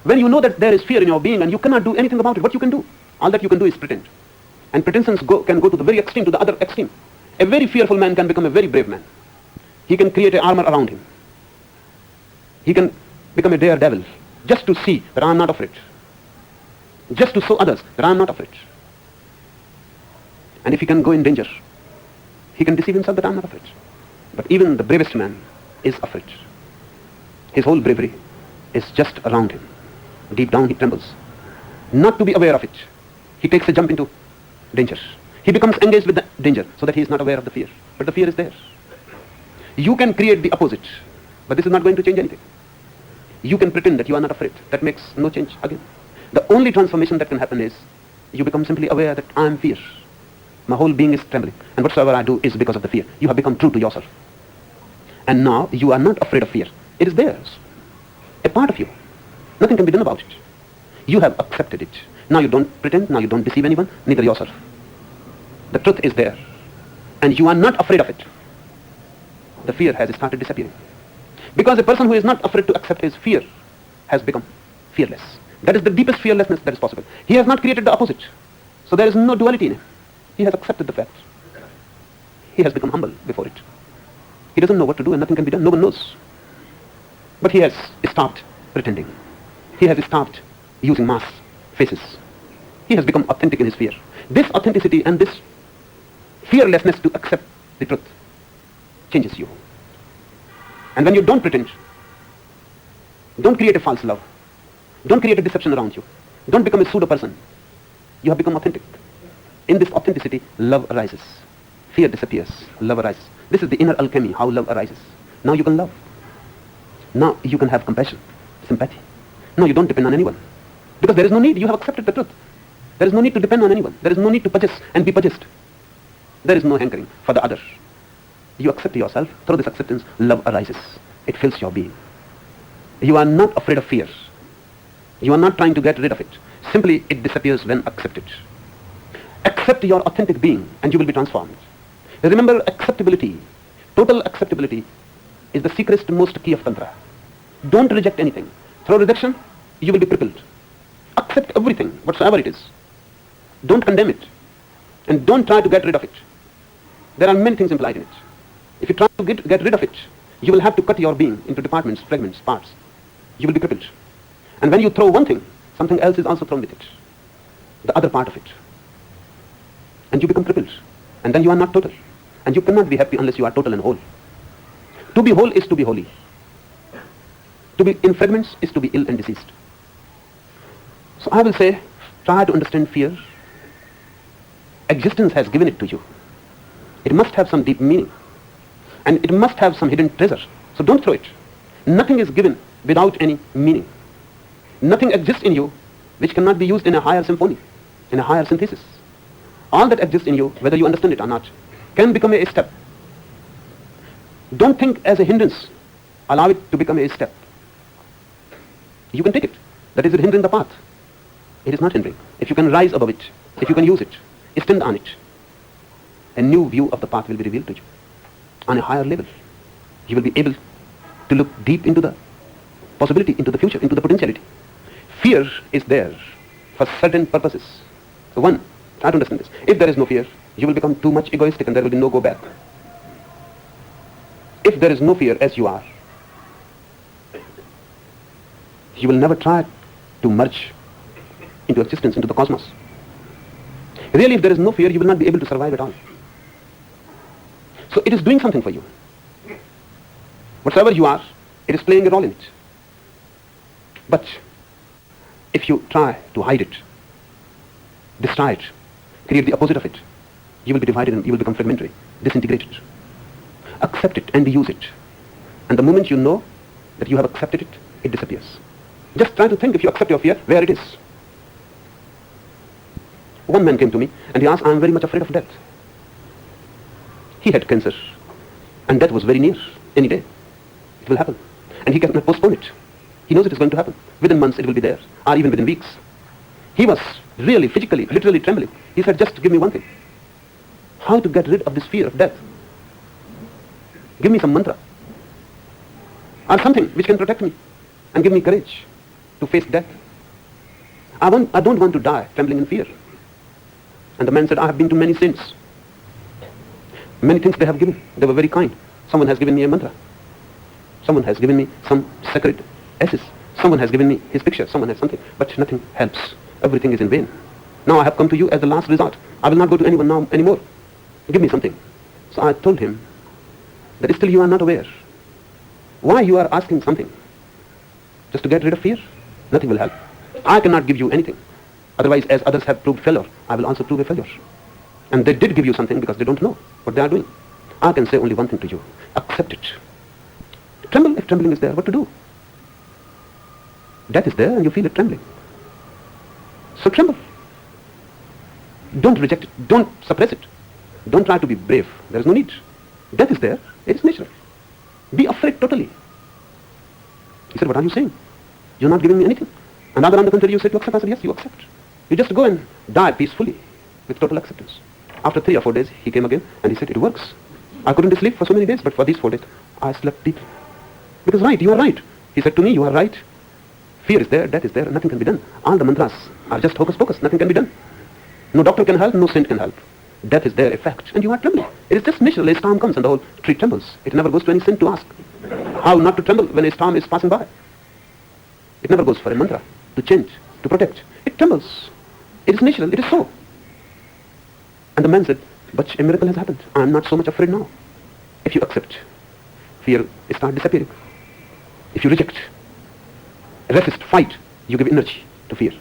When you know that there is fear in your being and you cannot do anything about it, what you can do? All that you can do is pretend. And pretensions can go to the very extreme, to the other extreme. A very fearful man can become a very brave man. He can create an armor around him. He can become a daredevil just to see that I am not afraid. Just to show others that I am not afraid. And if he can go in danger, he can deceive himself that I am not afraid. But even the bravest man is afraid. His whole bravery is just around him. Deep down he trembles. Not to be aware of it, he takes a jump into danger. He becomes engaged with the danger so that he is not aware of the fear. But the fear is there. You can create the opposite, but this is not going to change anything. You can pretend that you are not afraid. That makes no change again. The only transformation that can happen is you become simply aware that I am fear. My whole being is trembling. And whatsoever I do is because of the fear. You have become true to yourself. And now you are not afraid of fear. It is there. A part of you. Nothing can be done about it. You have accepted it. Now you don't pretend, now you don't deceive anyone, neither yourself. The truth is there. And you are not afraid of it. The fear has started disappearing. Because a person who is not afraid to accept his fear has become fearless. That is the deepest fearlessness that is possible. He has not created the opposite. So there is no duality in him. He has accepted the fact. He has become humble before it. He doesn't know what to do and nothing can be done. No one knows. But he has stopped pretending. He has stopped using mask faces. He has become authentic in his fear. This authenticity and this fearlessness to accept the truth changes you. And when you don't pretend, don't create a false love. Don't create a deception around you. Don't become a pseudo person. You have become authentic. In this authenticity, love arises. Fear disappears. Love arises. This is the inner alchemy, how love arises. Now you can love. Now you can have compassion, sympathy. Now you don't depend on anyone. Because there is no need. You have accepted the truth. There is no need to depend on anyone. There is no need to possess and be possessed. There is no hankering for the other. You accept yourself. Through this acceptance, love arises. It fills your being. You are not afraid of fear. You are not trying to get rid of it. Simply, it disappears when accepted. Accept your authentic being and you will be transformed. Remember, acceptability, total acceptability is the secretest most key of Tantra. Don't reject anything. Through rejection, you will be crippled. Accept everything, whatsoever it is. Don't condemn it. And don't try to get rid of it. There are many things implied in it. If you try to get rid of it, you will have to cut your being into departments, fragments, parts. You will be crippled. And when you throw one thing, something else is also thrown with it. The other part of it. And you become crippled. And then you are not total. And you cannot be happy unless you are total and whole. To be whole is to be holy. To be in fragments is to be ill and diseased. So I will say, try to understand fear. Existence has given it to you. It must have some deep meaning. And it must have some hidden treasure. So don't throw it. Nothing is given without any meaning. Nothing exists in you which cannot be used in a higher symphony, in a higher synthesis. All that exists in you, whether you understand it or not, can become a step. Don't think as a hindrance. Allow it to become a step. You can take it. That is it hindering the path. It is not hindering. If you can rise above it, if you can use it, stand on it, a new view of the path will be revealed to you on a higher level. You will be able to look deep into the possibility, into the future, into the potentiality. Fear is there for certain purposes. So one, try to understand this. If there is no fear, you will become too much egoistic and there will be no go back. If there is no fear as you are, you will never try to merge into existence, into the cosmos. Really, if there is no fear, you will not be able to survive at all. So it is doing something for you. Whatever you are, it is playing a role in it. But if you try to hide it, destroy it, create the opposite of it, you will be divided and you will become fragmentary, disintegrated. Accept it and use it. And the moment you know that you have accepted it, it disappears. Just try to think, if you accept your fear, where it is. One man came to me and he asked, I am very much afraid of death. He had cancer and death was very near, any day. It will happen. And he cannot postpone it. He knows it is going to happen. Within months it will be there, or even within weeks. He was really, physically, literally trembling. He said, just give me one thing. How to get rid of this fear of death? Give me some mantra. Or something which can protect me and give me courage to face death. I don't want to die trembling in fear. And the man said, I have been to many saints. Many things they have given. They were very kind. Someone has given me a mantra. Someone has given me some sacred ashes. Someone has given me his picture. Someone has something. But nothing helps. Everything is in vain. Now I have come to you as the last resort. I will not go to anyone now anymore. Give me something. So I told him that still you are not aware. Why you are asking something? Just to get rid of fear? Nothing will help. I cannot give you anything. Otherwise, as others have proved failure, I will also prove a failure. And they did give you something because they don't know what they are doing. I can say only one thing to you. Accept it. Tremble if trembling is there. What to do? Death is there and you feel it trembling. So tremble. Don't reject it. Don't suppress it. Don't try to be brave. There is no need. Death is there. It is natural. Be afraid totally. He said, what are you saying? You're not giving me anything. And on the contrary, you said to accept. I said, yes, you accept. You just go and die peacefully with total acceptance. After 3 or 4 days, he came again and he said, it works. I couldn't sleep for so many days, but for these 4 days, I slept deep. Because right, you are right. He said to me, you are right. Fear is there, death is there, and nothing can be done. All the mantras are just hocus pocus, nothing can be done. No doctor can help, no saint can help. Death is there, a fact, and you are trembling. It is just natural. A storm comes and the whole tree trembles. It never goes to any saint to ask how not to tremble when a storm is passing by. It never goes for a mantra to change, to protect. It trembles. It is natural, it is so. And the man said, but a miracle has happened. I am not so much afraid now. If you accept, fear starts disappearing. If you reject, resist, fight, you give energy to fear.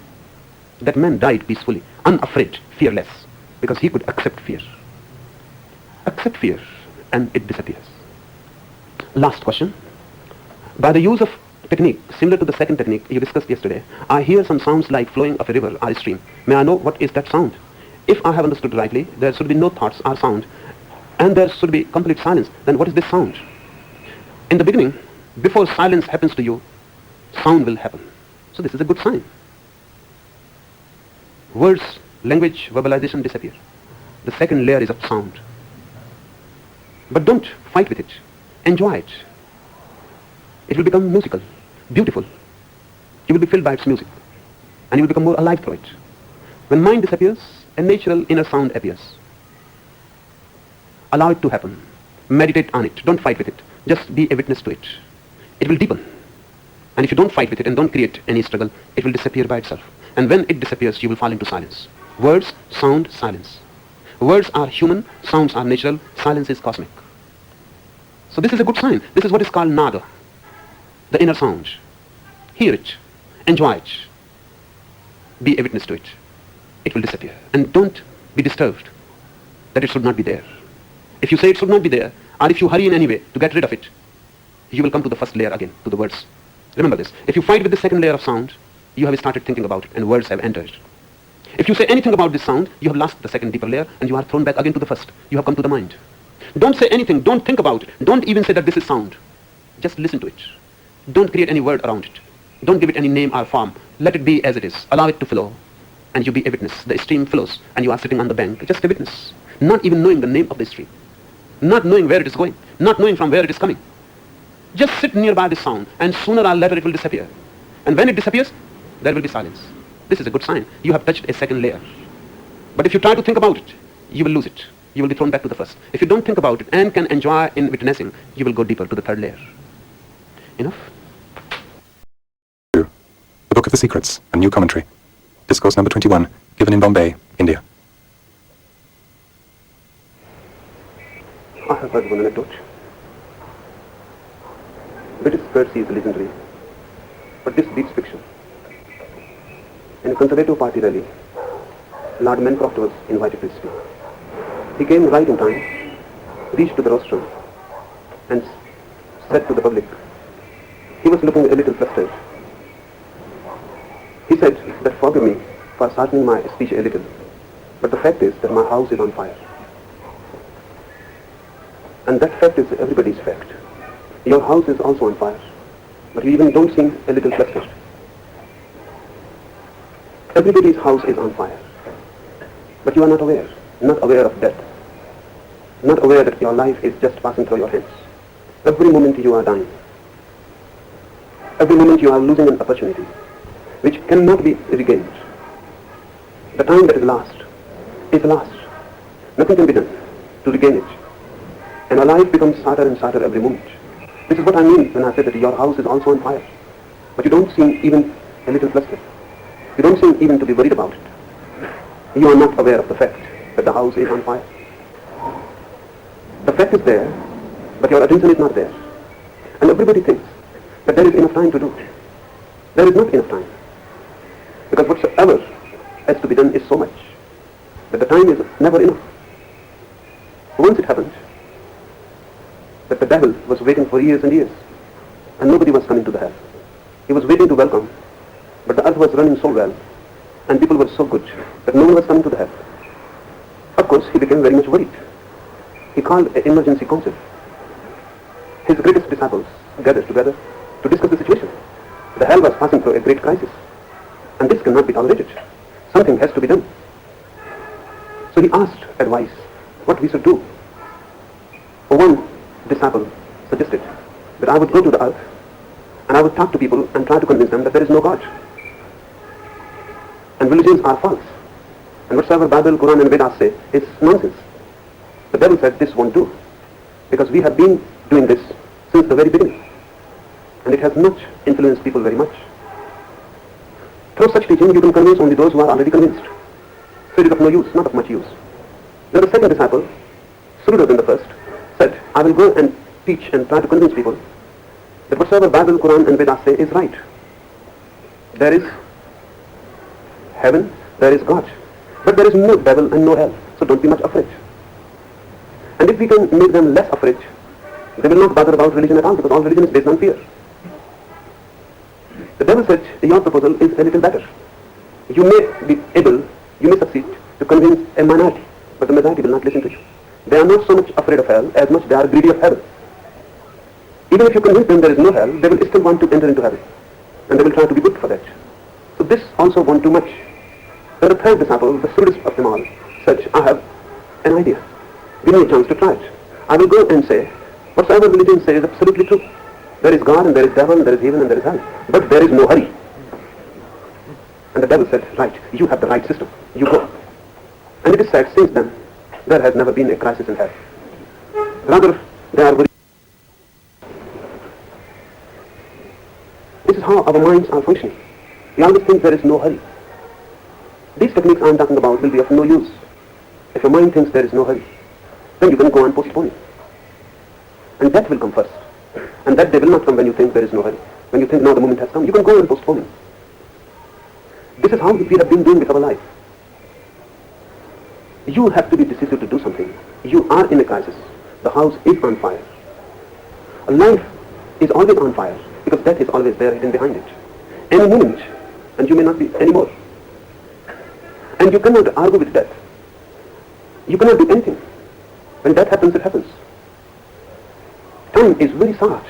That man died peacefully, unafraid, fearless, because he could accept fear. Accept fear, and it disappears. Last question. By the use of technique similar to the second technique you discussed yesterday, I hear some sounds like flowing of a river or a stream. May I know what is that sound? If I have understood rightly, there should be no thoughts or sound, and there should be complete silence. Then what is this sound? In the beginning, before silence happens to you, sound will happen. So this is a good sign. Words, language, verbalization disappear. The second layer is of sound. But don't fight with it. Enjoy it. It will become musical, beautiful. You will be filled by its music, and you will become more alive through it. When mind disappears, a natural inner sound appears. Allow it to happen. Meditate on it. Don't fight with it. Just be a witness to it. It will deepen. And if you don't fight with it and don't create any struggle, it will disappear by itself. And when it disappears, you will fall into silence. Words, sound, silence. Words are human, sounds are natural, silence is cosmic. So this is a good sign. This is what is called nada, the inner sound. hear it, enjoy it, be a witness to it. It will disappear. And don't be disturbed that it should not be there. If you say it should not be there, or if you hurry in any way to get rid of it, you will come to the first layer again, to the words. Remember this. If you fight with the second layer of sound, you have started thinking about it, and words have entered. If you say anything about this sound, you have lost the second deeper layer, and you are thrown back again to the first. You have come to the mind. Don't say anything. Don't think about it. Don't even say that this is sound. Just listen to it. Don't create any word around it. Don't give it any name or form. Let it be as it is. Allow it to flow, and you be a witness. The stream flows, and you are sitting on the bank, just a witness. Not even knowing the name of the stream. Not knowing where it is going. Not knowing from where it is coming. Just sit nearby this sound, and sooner or later it will disappear. And when it disappears, there will be silence. This is a good sign. You have touched a second layer. But if you try to think about it, you will lose it. You will be thrown back to the first. If you don't think about it and can enjoy in witnessing, you will go deeper to the third layer. Enough? The Book of the Secrets, a new commentary. Discourse number 21, given in Bombay, India. I have heard one anecdote. British courtesy is legendary, but this beats fiction. In a Conservative Party rally, Lord Mencroft was invited to speak. He came right in time, reached to the rostrum, and said to the public, he was looking a little flustered. He said that forgive me for shortening my speech a little, but the fact is that my house is on fire. And that fact is everybody's fact. Your house is also on fire, but you even don't seem a little flustered. Everybody's house is on fire, but you are not aware of death, not aware that your life is just passing through your hands. Every moment you are dying. Every moment you are losing an opportunity, which cannot be regained. The time that is lost is lost. Nothing can be done to regain it. And our life becomes sadder and sadder every moment. This is what I mean when I say that your house is also on fire. But you don't seem even a little flustered. You don't seem even to be worried about it. You are not aware of the fact that the house is on fire. The fact is there, but your attention is not there. And everybody thinks that there is enough time to do. There is not enough time. Because whatsoever has to be done is so much that the time is never enough. Once it happened that the devil was waiting for years and years, and nobody was coming to the hell. He was waiting to welcome, but the earth was running so well, and people were so good that no one was coming to the hell. Of course, he became very much worried. He called an emergency council. His greatest disciples gathered together to discuss the situation. The hell was passing through a great crisis, and this cannot be tolerated. Something has to be done. So he asked advice, what we should do. One disciple suggested that I would go to the earth and I would talk to people and try to convince them that there is no God. And religions are false. And whatsoever Bible, Quran and Vedas say is nonsense. The devil said this won't do, because we have been doing this since the very beginning. And it has not influenced people very much. Through such teaching you can convince only those who are already convinced. So it is of no use, not of much use. Then the second disciple, shrewder than the first, said, I will go and teach and try to convince people that whatsoever Bible, Quran and Vedas say is right. There is heaven, there is God. But there is no devil and no hell, so don't be much afraid. And if we can make them less afraid, they will not bother about religion at all, because all religion is based on fear. The devil said, your proposal is a little better. You may be able, you may succeed to convince a minority, but the majority will not listen to you. They are not so much afraid of hell as much they are greedy of heaven. Even if you convince them there is no hell, they will still want to enter into heaven. And they will try to be good for that. So this also won't too much. Then the third disciple, the shrewdest of them all, said, I have an idea. Give me a chance to try it. I will go and say, whatsoever religion says is absolutely true. There is God and there is devil and there is heaven and there is hell. But there is no hurry. And the devil said, right, you have the right system. You go. And it is said, since then, there has never been a crisis in hell. Rather, they are worried. This is how our minds are functioning. We always think there is no hurry. These techniques I am talking about will be of no use. If your mind thinks there is no hurry, then you can go on postponing. And that will come first. And that day will not come when you think there is no hurry. when you think now the moment has come, you can go on postponing. This is how we have been doing with our life. You have to be decisive to do something. You are in a crisis. The house is on fire. A life is always on fire because death is always there hidden behind it. Any moment, and you may not be anymore. And you cannot argue with death. You cannot do anything. When death happens, it happens. Time is very short.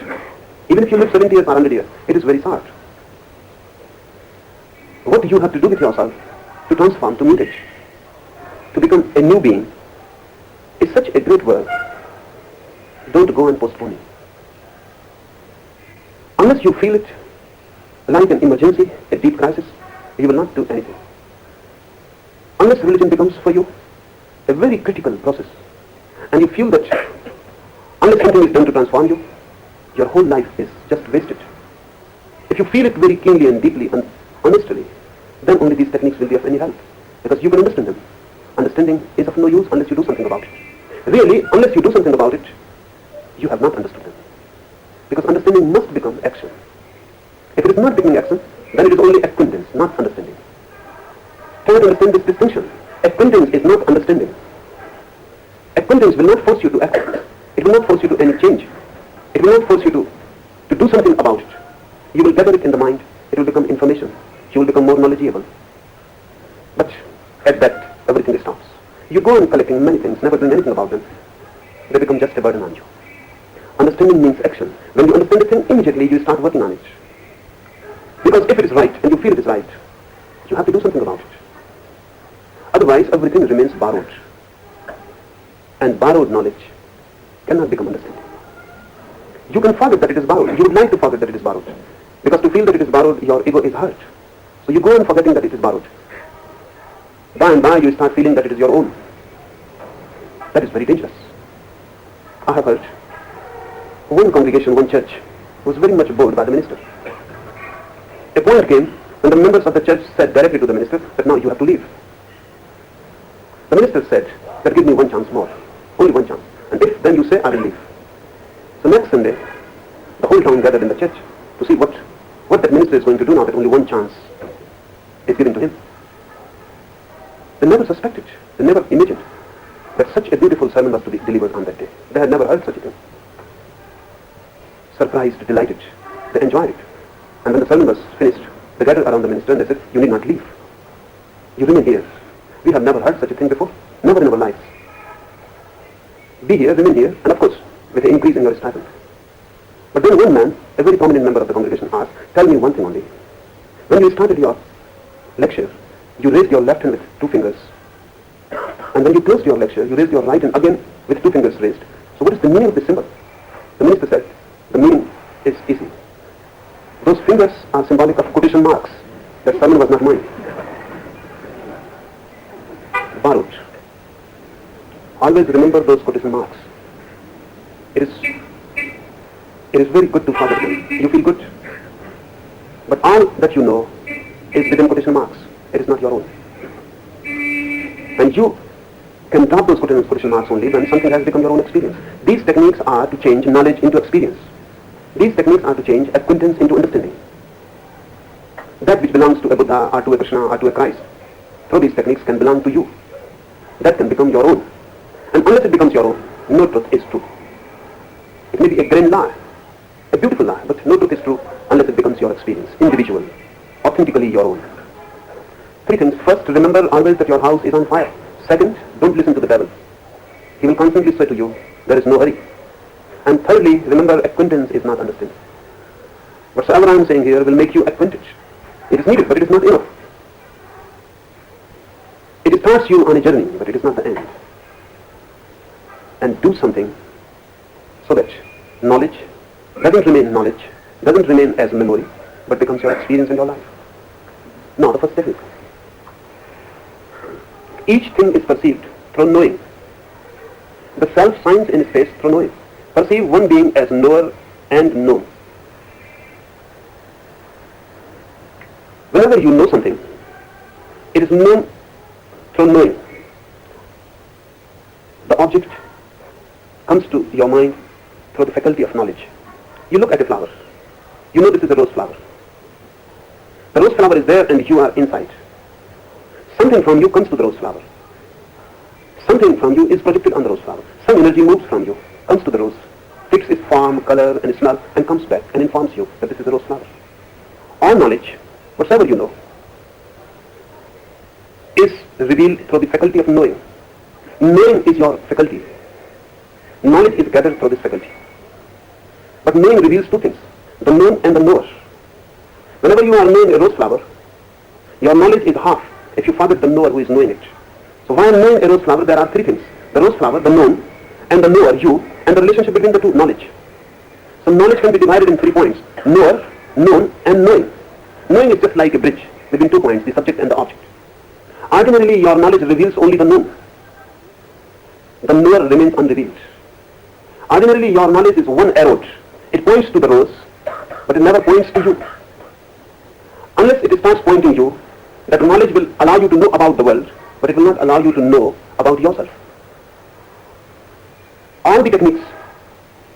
Even if you live 70 years or 100 years, it is very short. What do you have to do with yourself to transform, to mutate, to become a new being is such a great work. Don't go on postponing. Unless you feel it like an emergency, a deep crisis, you will not do anything. Unless religion becomes for you a very critical process, and you feel that unless something is done to transform you, your whole life is just wasted. If you feel it very keenly and deeply and honestly, then only these techniques will be of any help, because you can understand them. Understanding is of no use unless you do something about it. Really, unless you do something about it, you have not understood them. Because understanding must become action. If it is not becoming action, then it is only acquaintance, not understanding. Try to understand this distinction. Acquaintance is not understanding. Acquaintance will not force you to act. It will not force you to any change. It will not force you to do something about it. You will gather it in the mind. It will become information. You will become more knowledgeable. But at that, everything stops. You go on collecting many things, never doing anything about them. They become just a burden on you. Understanding means action. When you understand a thing, immediately you start working on it. Because if it is right, and you feel it is right, you have to do something about it. Otherwise, everything remains borrowed. And borrowed knowledge cannot become understanding. You can forget that it is borrowed. You would like to forget that it is borrowed. Because to feel that it is borrowed, your ego is hurt. So you go on forgetting that it is borrowed. By and by, you start feeling that it is your own. That is very dangerous. I have heard one congregation, one church, was very much bored by the minister. A point came, and the members of the church said directly to the minister that now you have to leave. The minister said that give me one chance more, only one chance, and if then you say I will leave. So next Sunday, the whole town gathered in the church to see what that minister is going to do now that only one chance is given to him. They never suspected, they never imagined that such a beautiful sermon was to be delivered on that day. They had never heard such a thing. Surprised, delighted, they enjoyed it. And when the sermon was finished, they gathered around the minister and they said, you need not leave. You remain here. We have never heard such a thing before, never in our lives. Be here, remain here, and of course, with an increase in your stipend. But then one man, a very prominent member of the congregation, asked, tell me one thing only. When you started your lecture, you raised your left hand with 2 fingers. And when you closed your lecture, you raised your right hand again with 2 fingers raised. So what is the meaning of this symbol? The minister said, the meaning is easy. Those fingers are symbolic of quotation marks. That sermon was not mine. Borrowed. Always remember those quotation marks. It is very good to forget them. You feel good. But all that you know is within quotation marks. It is not your own. And you can drop those quotation marks only when something has become your own experience. These techniques are to change knowledge into experience. These techniques are to change acquaintance into understanding. That which belongs to a Buddha or to a Krishna or to a Christ, through these techniques can belong to you. That can become your own. And unless it becomes your own, no truth is true. It may be a grand lie, a beautiful lie, but no truth is true unless it becomes your experience, individual, authentically your own. 3 things. First, remember always that your house is on fire. Second, don't listen to the devil. He will constantly say to you, there is no hurry. And thirdly, remember acquaintance is not understanding. Whatsoever I am saying here will make you acquainted. It is needed, but it is not enough. It starts you on a journey, but it is not the end. And do something so that knowledge doesn't remain knowledge, doesn't remain as memory, but becomes your experience in your life. Now the first technique. Each thing is perceived through knowing. The self shines in space through knowing. Perceive one being as knower and known. Whenever you know something, it is known through knowing. The object comes to your mind through the faculty of knowledge. You look at a flower. You know this is a rose flower. The rose flower is there and you are inside. Something from you comes to the rose flower. Something from you is projected on the rose flower. Some energy moves from you, comes to the rose, fixes its form, color and smell and comes back and informs you that this is a rose flower. All knowledge, whatsoever you know, is revealed through the faculty of knowing. Knowing is your faculty. Knowledge is gathered through this faculty. But knowing reveals two things, the known and the knower. Whenever you are knowing a rose flower, your knowledge is half if you forget the knower who is knowing it. So while knowing a rose flower, there are three things. The rose flower, the known, and the knower, you, and the relationship between the two, knowledge. So knowledge can be divided in 3 points, knower, known, and knowing. Knowing is just like a bridge between 2 points, the subject and the object. Ordinarily, your knowledge reveals only the known. The knower remains unrevealed. Ordinarily, your knowledge is one arrow. It points to the rose, but it never points to you. Unless it starts pointing you, that knowledge will allow you to know about the world, but it will not allow you to know about yourself. All the techniques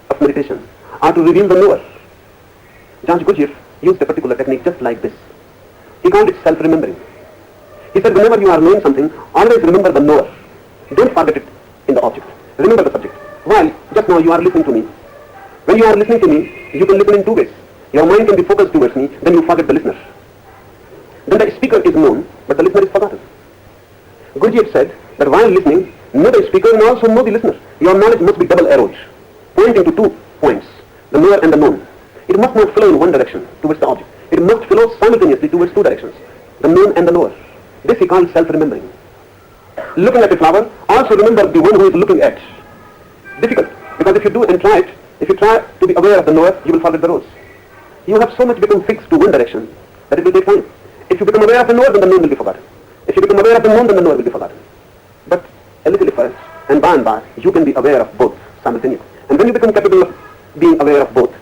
of meditation are to reveal the knower. George Gurdjieff used a particular technique just like this. He called it self-remembering. He said, whenever you are knowing something, always remember the knower. Don't forget it in the object. Remember the subject. While just now you are listening to me. When you are listening to me, you can listen in 2 ways. Your mind can be focused towards me, then you forget the listener. Then the speaker is known, but the listener is forgotten. Gurdjieff said that while listening, know the speaker and also know the listener. Your knowledge must be double-arrowed, pointing to 2 points, the knower and the known. It must not flow in one direction towards the object. It must flow simultaneously towards 2 directions, the known and the knower. This he called self-remembering. Looking at a flower, also remember the one who is looking at. Difficult, because if you do and try it, if you try to be aware of the knower, you will forget the rose. You have so much become fixed to one direction that it will take time. If you become aware of the knower, then the known will be forgotten. If you become aware of the known, then the knower will be forgotten. But a little effort, and by, you can be aware of both simultaneously. And when you become capable of being aware of both,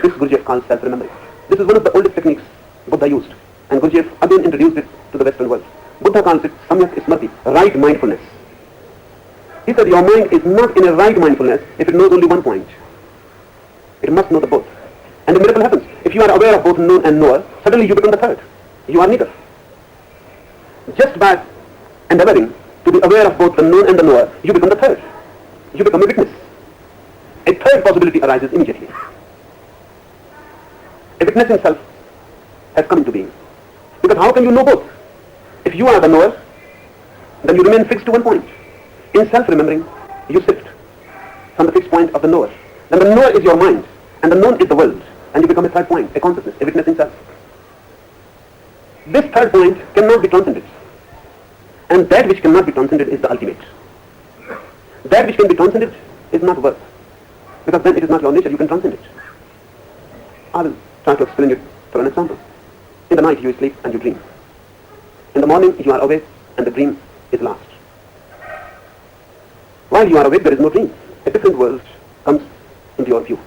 this Gurdjieff calls self-remembering. This is one of the oldest techniques Buddha used, and Gurdjieff again introduced it to the Western world. Buddha calls it samyak smriti, right mindfulness. He said your mind is not in a right mindfulness if it knows only one point. It must know the both. And the miracle happens. If you are aware of both known and knower, suddenly you become the third. You are neither. Just by endeavoring to be aware of both the known and the knower, you become the third. You become a witness. A third possibility arises immediately. A witnessing self has come into being. Because how can you know both? If you are the knower, then you remain fixed to one point. In self-remembering, you shift from the fixed point of the knower. Then the knower is your mind, and the known is the world, and you become a third point, a consciousness, a witnessing self. This third point cannot be transcended. And that which cannot be transcended is the ultimate. That which can be transcended is not worth, because then it is not your nature, you can transcend it. I will try to explain it through an example. In the night you sleep and you dream. In the morning you are awake and the dream is lost. While you are awake there is no dream. A different world comes into your view.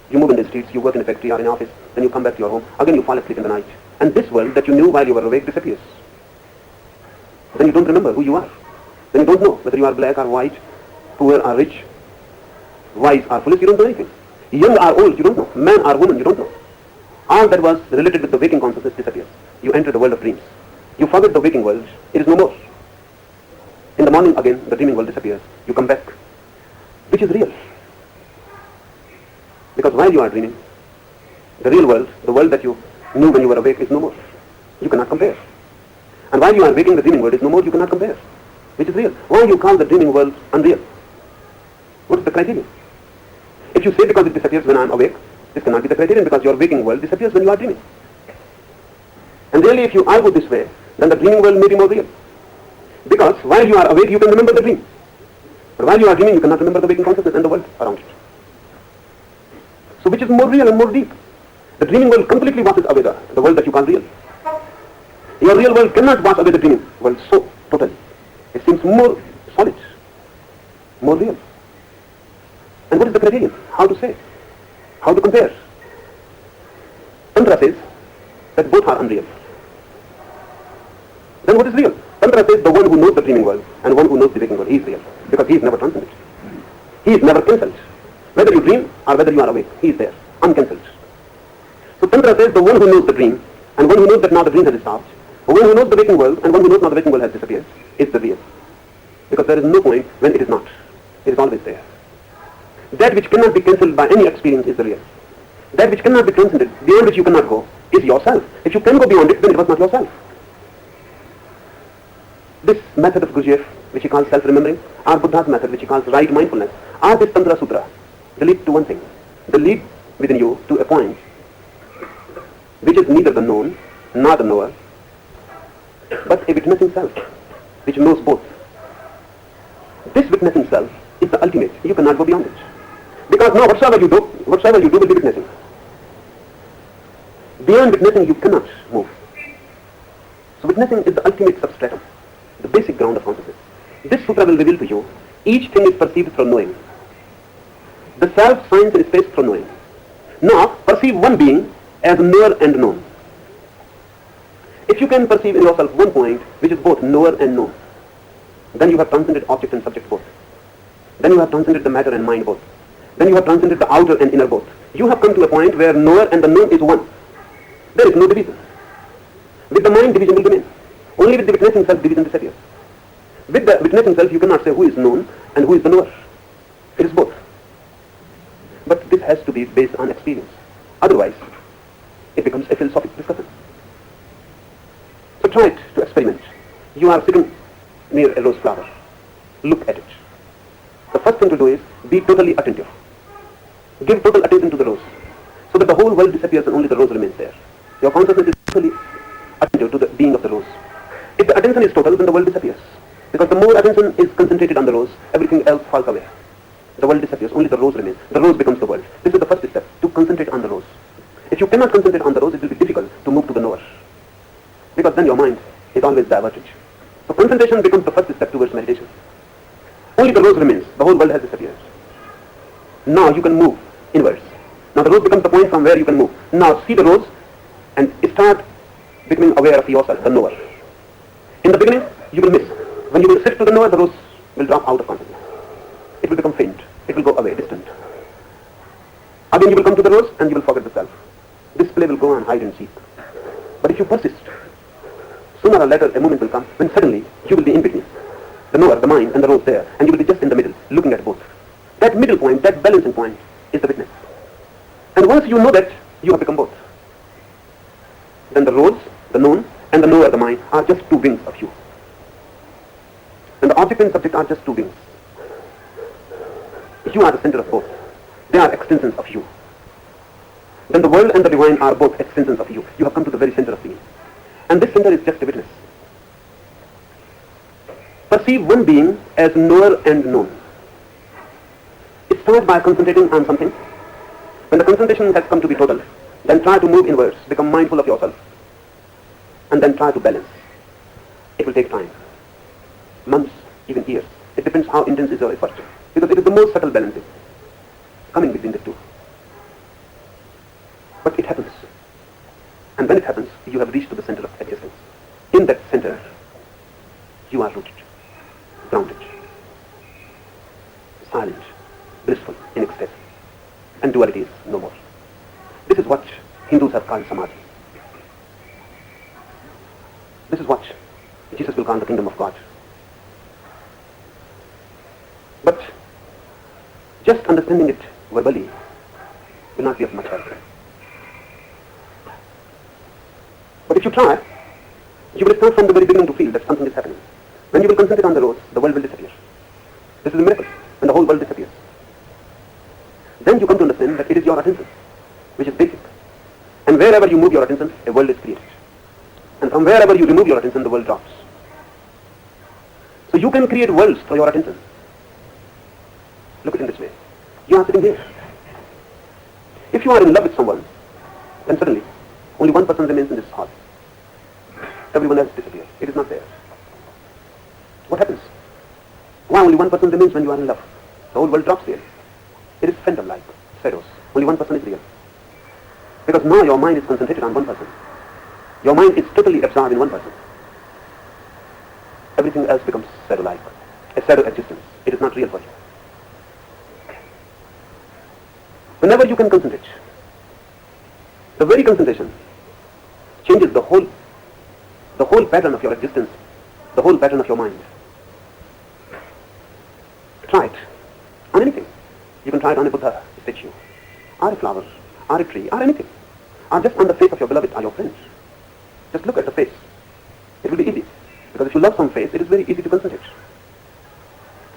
You move in the streets, you work in a factory or in an office, then you come back to your home, again you fall asleep in the night. And this world that you knew while you were awake disappears. Then you don't remember who you are. Then you don't know whether you are black or white, poor or rich, wise or foolish, you don't know anything. Young or old, you don't know. Man or woman, you don't know. All that was related with the waking consciousness disappears. You enter the world of dreams. You forget the waking world, it is no more. In the morning again, the dreaming world disappears. You come back. Which is real? Because while you are dreaming, the real world, the world that you knew when you were awake, is no more. You cannot compare. And while you are waking, the dreaming world is no more, you cannot compare. Which is real? Why you call the dreaming world unreal? What is the criterion? If you say because it disappears when I am awake, this cannot be the criterion, because your waking world disappears when you are dreaming. And really, if you argue this way, then the dreaming world may be more real. Because while you are awake, you can remember the dream. But while you are dreaming, you cannot remember the waking consciousness and the world around it. So which is more real and more deep? The dreaming world completely washes away the world that you call real. Your real world cannot wash away the dreaming world so totally. It seems more solid, more real. And what is the criterion? How to say? How to compare? Tantra says that both are unreal. Then what is real? Tantra says the one who knows the dreaming world and one who knows the waking world, he is real. Because he is never transcended. He is never cancelled. Whether you dream or whether you are awake, he is there, uncancelled. So Tantra says the one who knows the dream, and one who knows that now the dream has stopped, one who knows the waking world, and one who knows now the waking world has disappeared, is the real. Because there is no point when it is not. It is always there. That which cannot be cancelled by any experience is the real. That which cannot be transcended, beyond which you cannot go, is yourself. If you can go beyond it, then it was not yourself. This method of Gurdjieff, which he calls self-remembering, or Buddha's method, which he calls right mindfulness, or this Tantra Sutra, they lead to one thing. They lead within you to a point which is neither the known nor the knower, but a witnessing self, which knows both. This witnessing self is the ultimate. You cannot go beyond it. Because now whatsoever you do will be witnessing. Beyond witnessing you cannot move. So witnessing is the ultimate substratum, the basic ground of consciousness. This sutra will reveal to you, each thing is perceived through knowing. The self shines in space through knowing. Now perceive one being as knower and known. If you can perceive in yourself one point which is both knower and known, then you have transcended object and subject both. Then you have transcended the matter and mind both. Then you have transcended the outer and inner both. You have come to a point where knower and the known is one. There is no division. With the mind, division will remain. Only with the witnessing self, division disappears. With the witnessing self, you cannot say who is known and who is the knower. It is both. But this has to be based on experience. Otherwise, it becomes a philosophic discussion. So try it to experiment. You are sitting near a rose flower. Look at it. The first thing to do is be totally attentive. Give total attention to the rose, so that the whole world disappears and only the rose remains there. Your consciousness is totally attentive to the being of the rose. If the attention is total, then the world disappears. Because the more attention is concentrated on the rose, everything else falls away. The world disappears, only the rose remains. The rose becomes the world. This is the first step, to concentrate on the rose. If you cannot concentrate on the rose, it will be difficult to move to the knower. Because then your mind is always diverted. So concentration becomes the first step towards meditation. Only the rose remains. The whole world has disappeared. Now you can move inwards. Now the rose becomes the point from where you can move. Now see the rose and start becoming aware of yourself, the knower. In the beginning, you will miss. When you will shift to the knower, the rose will drop out of consciousness. It will become faint. It will go away, distant. Again you will come to the rose and you will forget the self. This play will go on hide and seek. But if you persist, sooner or later a moment will come when suddenly you will be in between. The knower, the mind, and the rose there, and you will be just in the middle, looking at both. That middle point, that balancing point, is the witness. And once you know that, you have become both. Then the rose, the known, and the knower, the mind, are just two wings of you. And the object and subject are just two wings. You are the center of both. They are extensions of you. Then the world and the divine are both extensions of you. You have come to the very center of being. And this center is just a witness. Perceive one being as knower and known. Start by concentrating on something. When the concentration has come to be total, then try to move inwards, become mindful of yourself, and then try to balance. It will take time. Months, even years. It depends how intense is your effort. Because it is the most subtle balancing coming between the two. But it happens. And when it happens, you have reached to the center of existence. In that center, you are rooted, grounded, silent, blissful, in ecstasy. And duality is no more. This is what Hindus have called samadhi. This is what Jesus will call the kingdom of God. But just understanding it verbally will not be of much help. But if you try, you will start from the very beginning to feel that something is happening. When you will concentrate on the rose, the world will disappear. This is a miracle, when the whole world disappears. Then you come to understand that it is your attention, which is basic. And wherever you move your attention, a world is created. And from wherever you remove your attention, the world drops. So you can create worlds through your attention. Look at it in this way. You are sitting here. If you are in love with someone, then suddenly only one person remains in this hall. Everyone else disappears. It is not there. What happens? Why only one person remains when you are in love? The whole world drops there. It is phantom-like, shadows. Only one person is real. Because now your mind is concentrated on one person. Your mind is totally absorbed in one person. Everything else becomes shadow-like, a shadow existence. It is not real for you. Whenever you can concentrate, The very concentration changes the whole pattern of your existence, the whole pattern of your mind. Try it on anything. You can try it on a Buddha statue, or a flower, or a tree, or anything. Or just on the face of your beloved or your friends. Just look at the face. It will be easy. Because if you love some face, it is very easy to concentrate.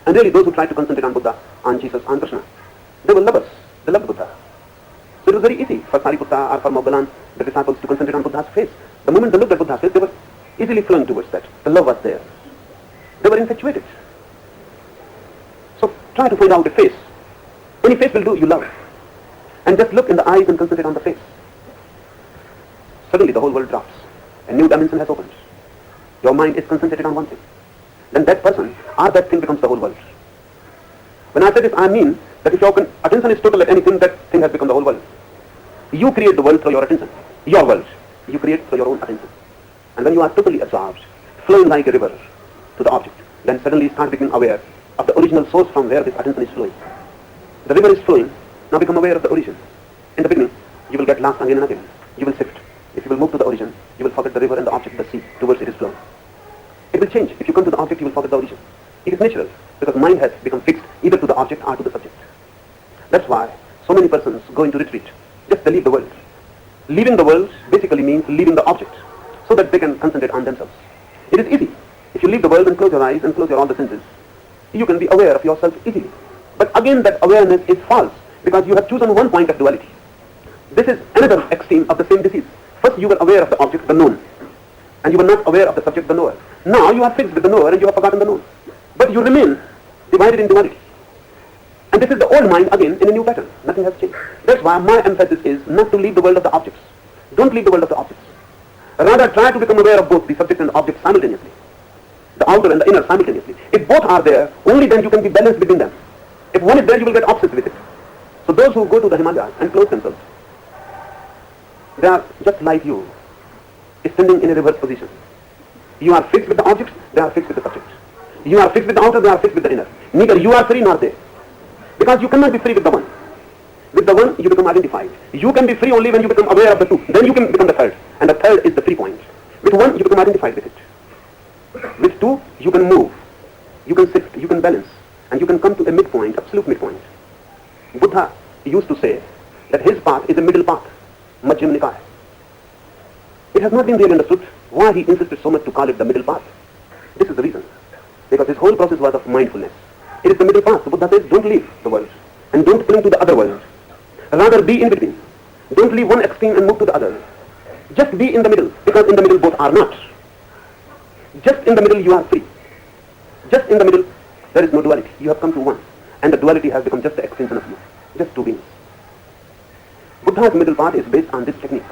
And really, those who try to concentrate on Buddha, on Jesus, on Krishna, they were lovers. They loved Buddha. So it was very easy for Sariputta or for Moggallon, the disciples, to concentrate on Buddha's face. The moment they looked at Buddha's face, they were easily flowing towards that. The love was there. They were infatuated. So try to find out a face. Any face will do, you love. And just look in the eyes and concentrate on the face. Suddenly the whole world drops. A new dimension has opened. Your mind is concentrated on one thing. Then that person or that thing becomes the whole world. When I say this, I mean that if your attention is total at anything, that thing has become the whole world. You create the world through your attention. Your world. You create through your own attention. And when you are totally absorbed, flowing like a river to the object, then suddenly you start becoming aware of the original source from where this attention is flowing. The river is flowing, now become aware of the origin. In the beginning, you will get lost again and again. You will shift. If you will move to the origin, you will forget the river and the object, the sea, towards it is flow. It will change. If you come to the object, you will forget the origin. It is natural, because mind has become fixed either to the object or to the subject. That's why so many persons go into retreat. Just to leave the world. Leaving the world basically means leaving the object, so that they can concentrate on themselves. It is easy. If you leave the world and close your eyes and close your all the senses, you can be aware of yourself easily. But again, that awareness is false, because you have chosen one point of duality. This is another extreme of the same disease. First you were aware of the object, the known, and you were not aware of the subject, the knower. Now you are fixed with the knower and you have forgotten the known. But you remain divided in duality. And this is the old mind again in a new pattern. Nothing has changed. That's why my emphasis is not to leave the world of the objects. Don't leave the world of the objects. Rather try to become aware of both the subject and the object simultaneously. The outer and the inner simultaneously. If both are there, only then you can be balanced between them. If one is there, you will get obsessed with it. So those who go to the Himalayas and close themselves, they are just like you, standing in a reverse position. You are fixed with the object, they are fixed with the subject. You are fixed with the outer, they are fixed with the inner. Neither you are free nor they. Because you cannot be free with the one. With the one, you become identified. You can be free only when you become aware of the two. Then you can become the third. And the third is the free point. With one, you become identified with it. With two, you can move. You can shift, you can balance. And you can come to a midpoint, absolute midpoint. Buddha used to say that his path is a middle path. Majjhima Nikaya. It has not been really understood why he insisted so much to call it the middle path. This is the reason. Because his whole process was of mindfulness. It is the middle path. So Buddha says, don't leave the world. And don't cling to the other world. Rather be in between. Don't leave one extreme and move to the other. Just be in the middle. Because in the middle both are not. Just in the middle you are free. Just in the middle there is no duality. You have come to one. And the duality has become just the extension of you. Just two beings. Buddha's middle path is based on this technique.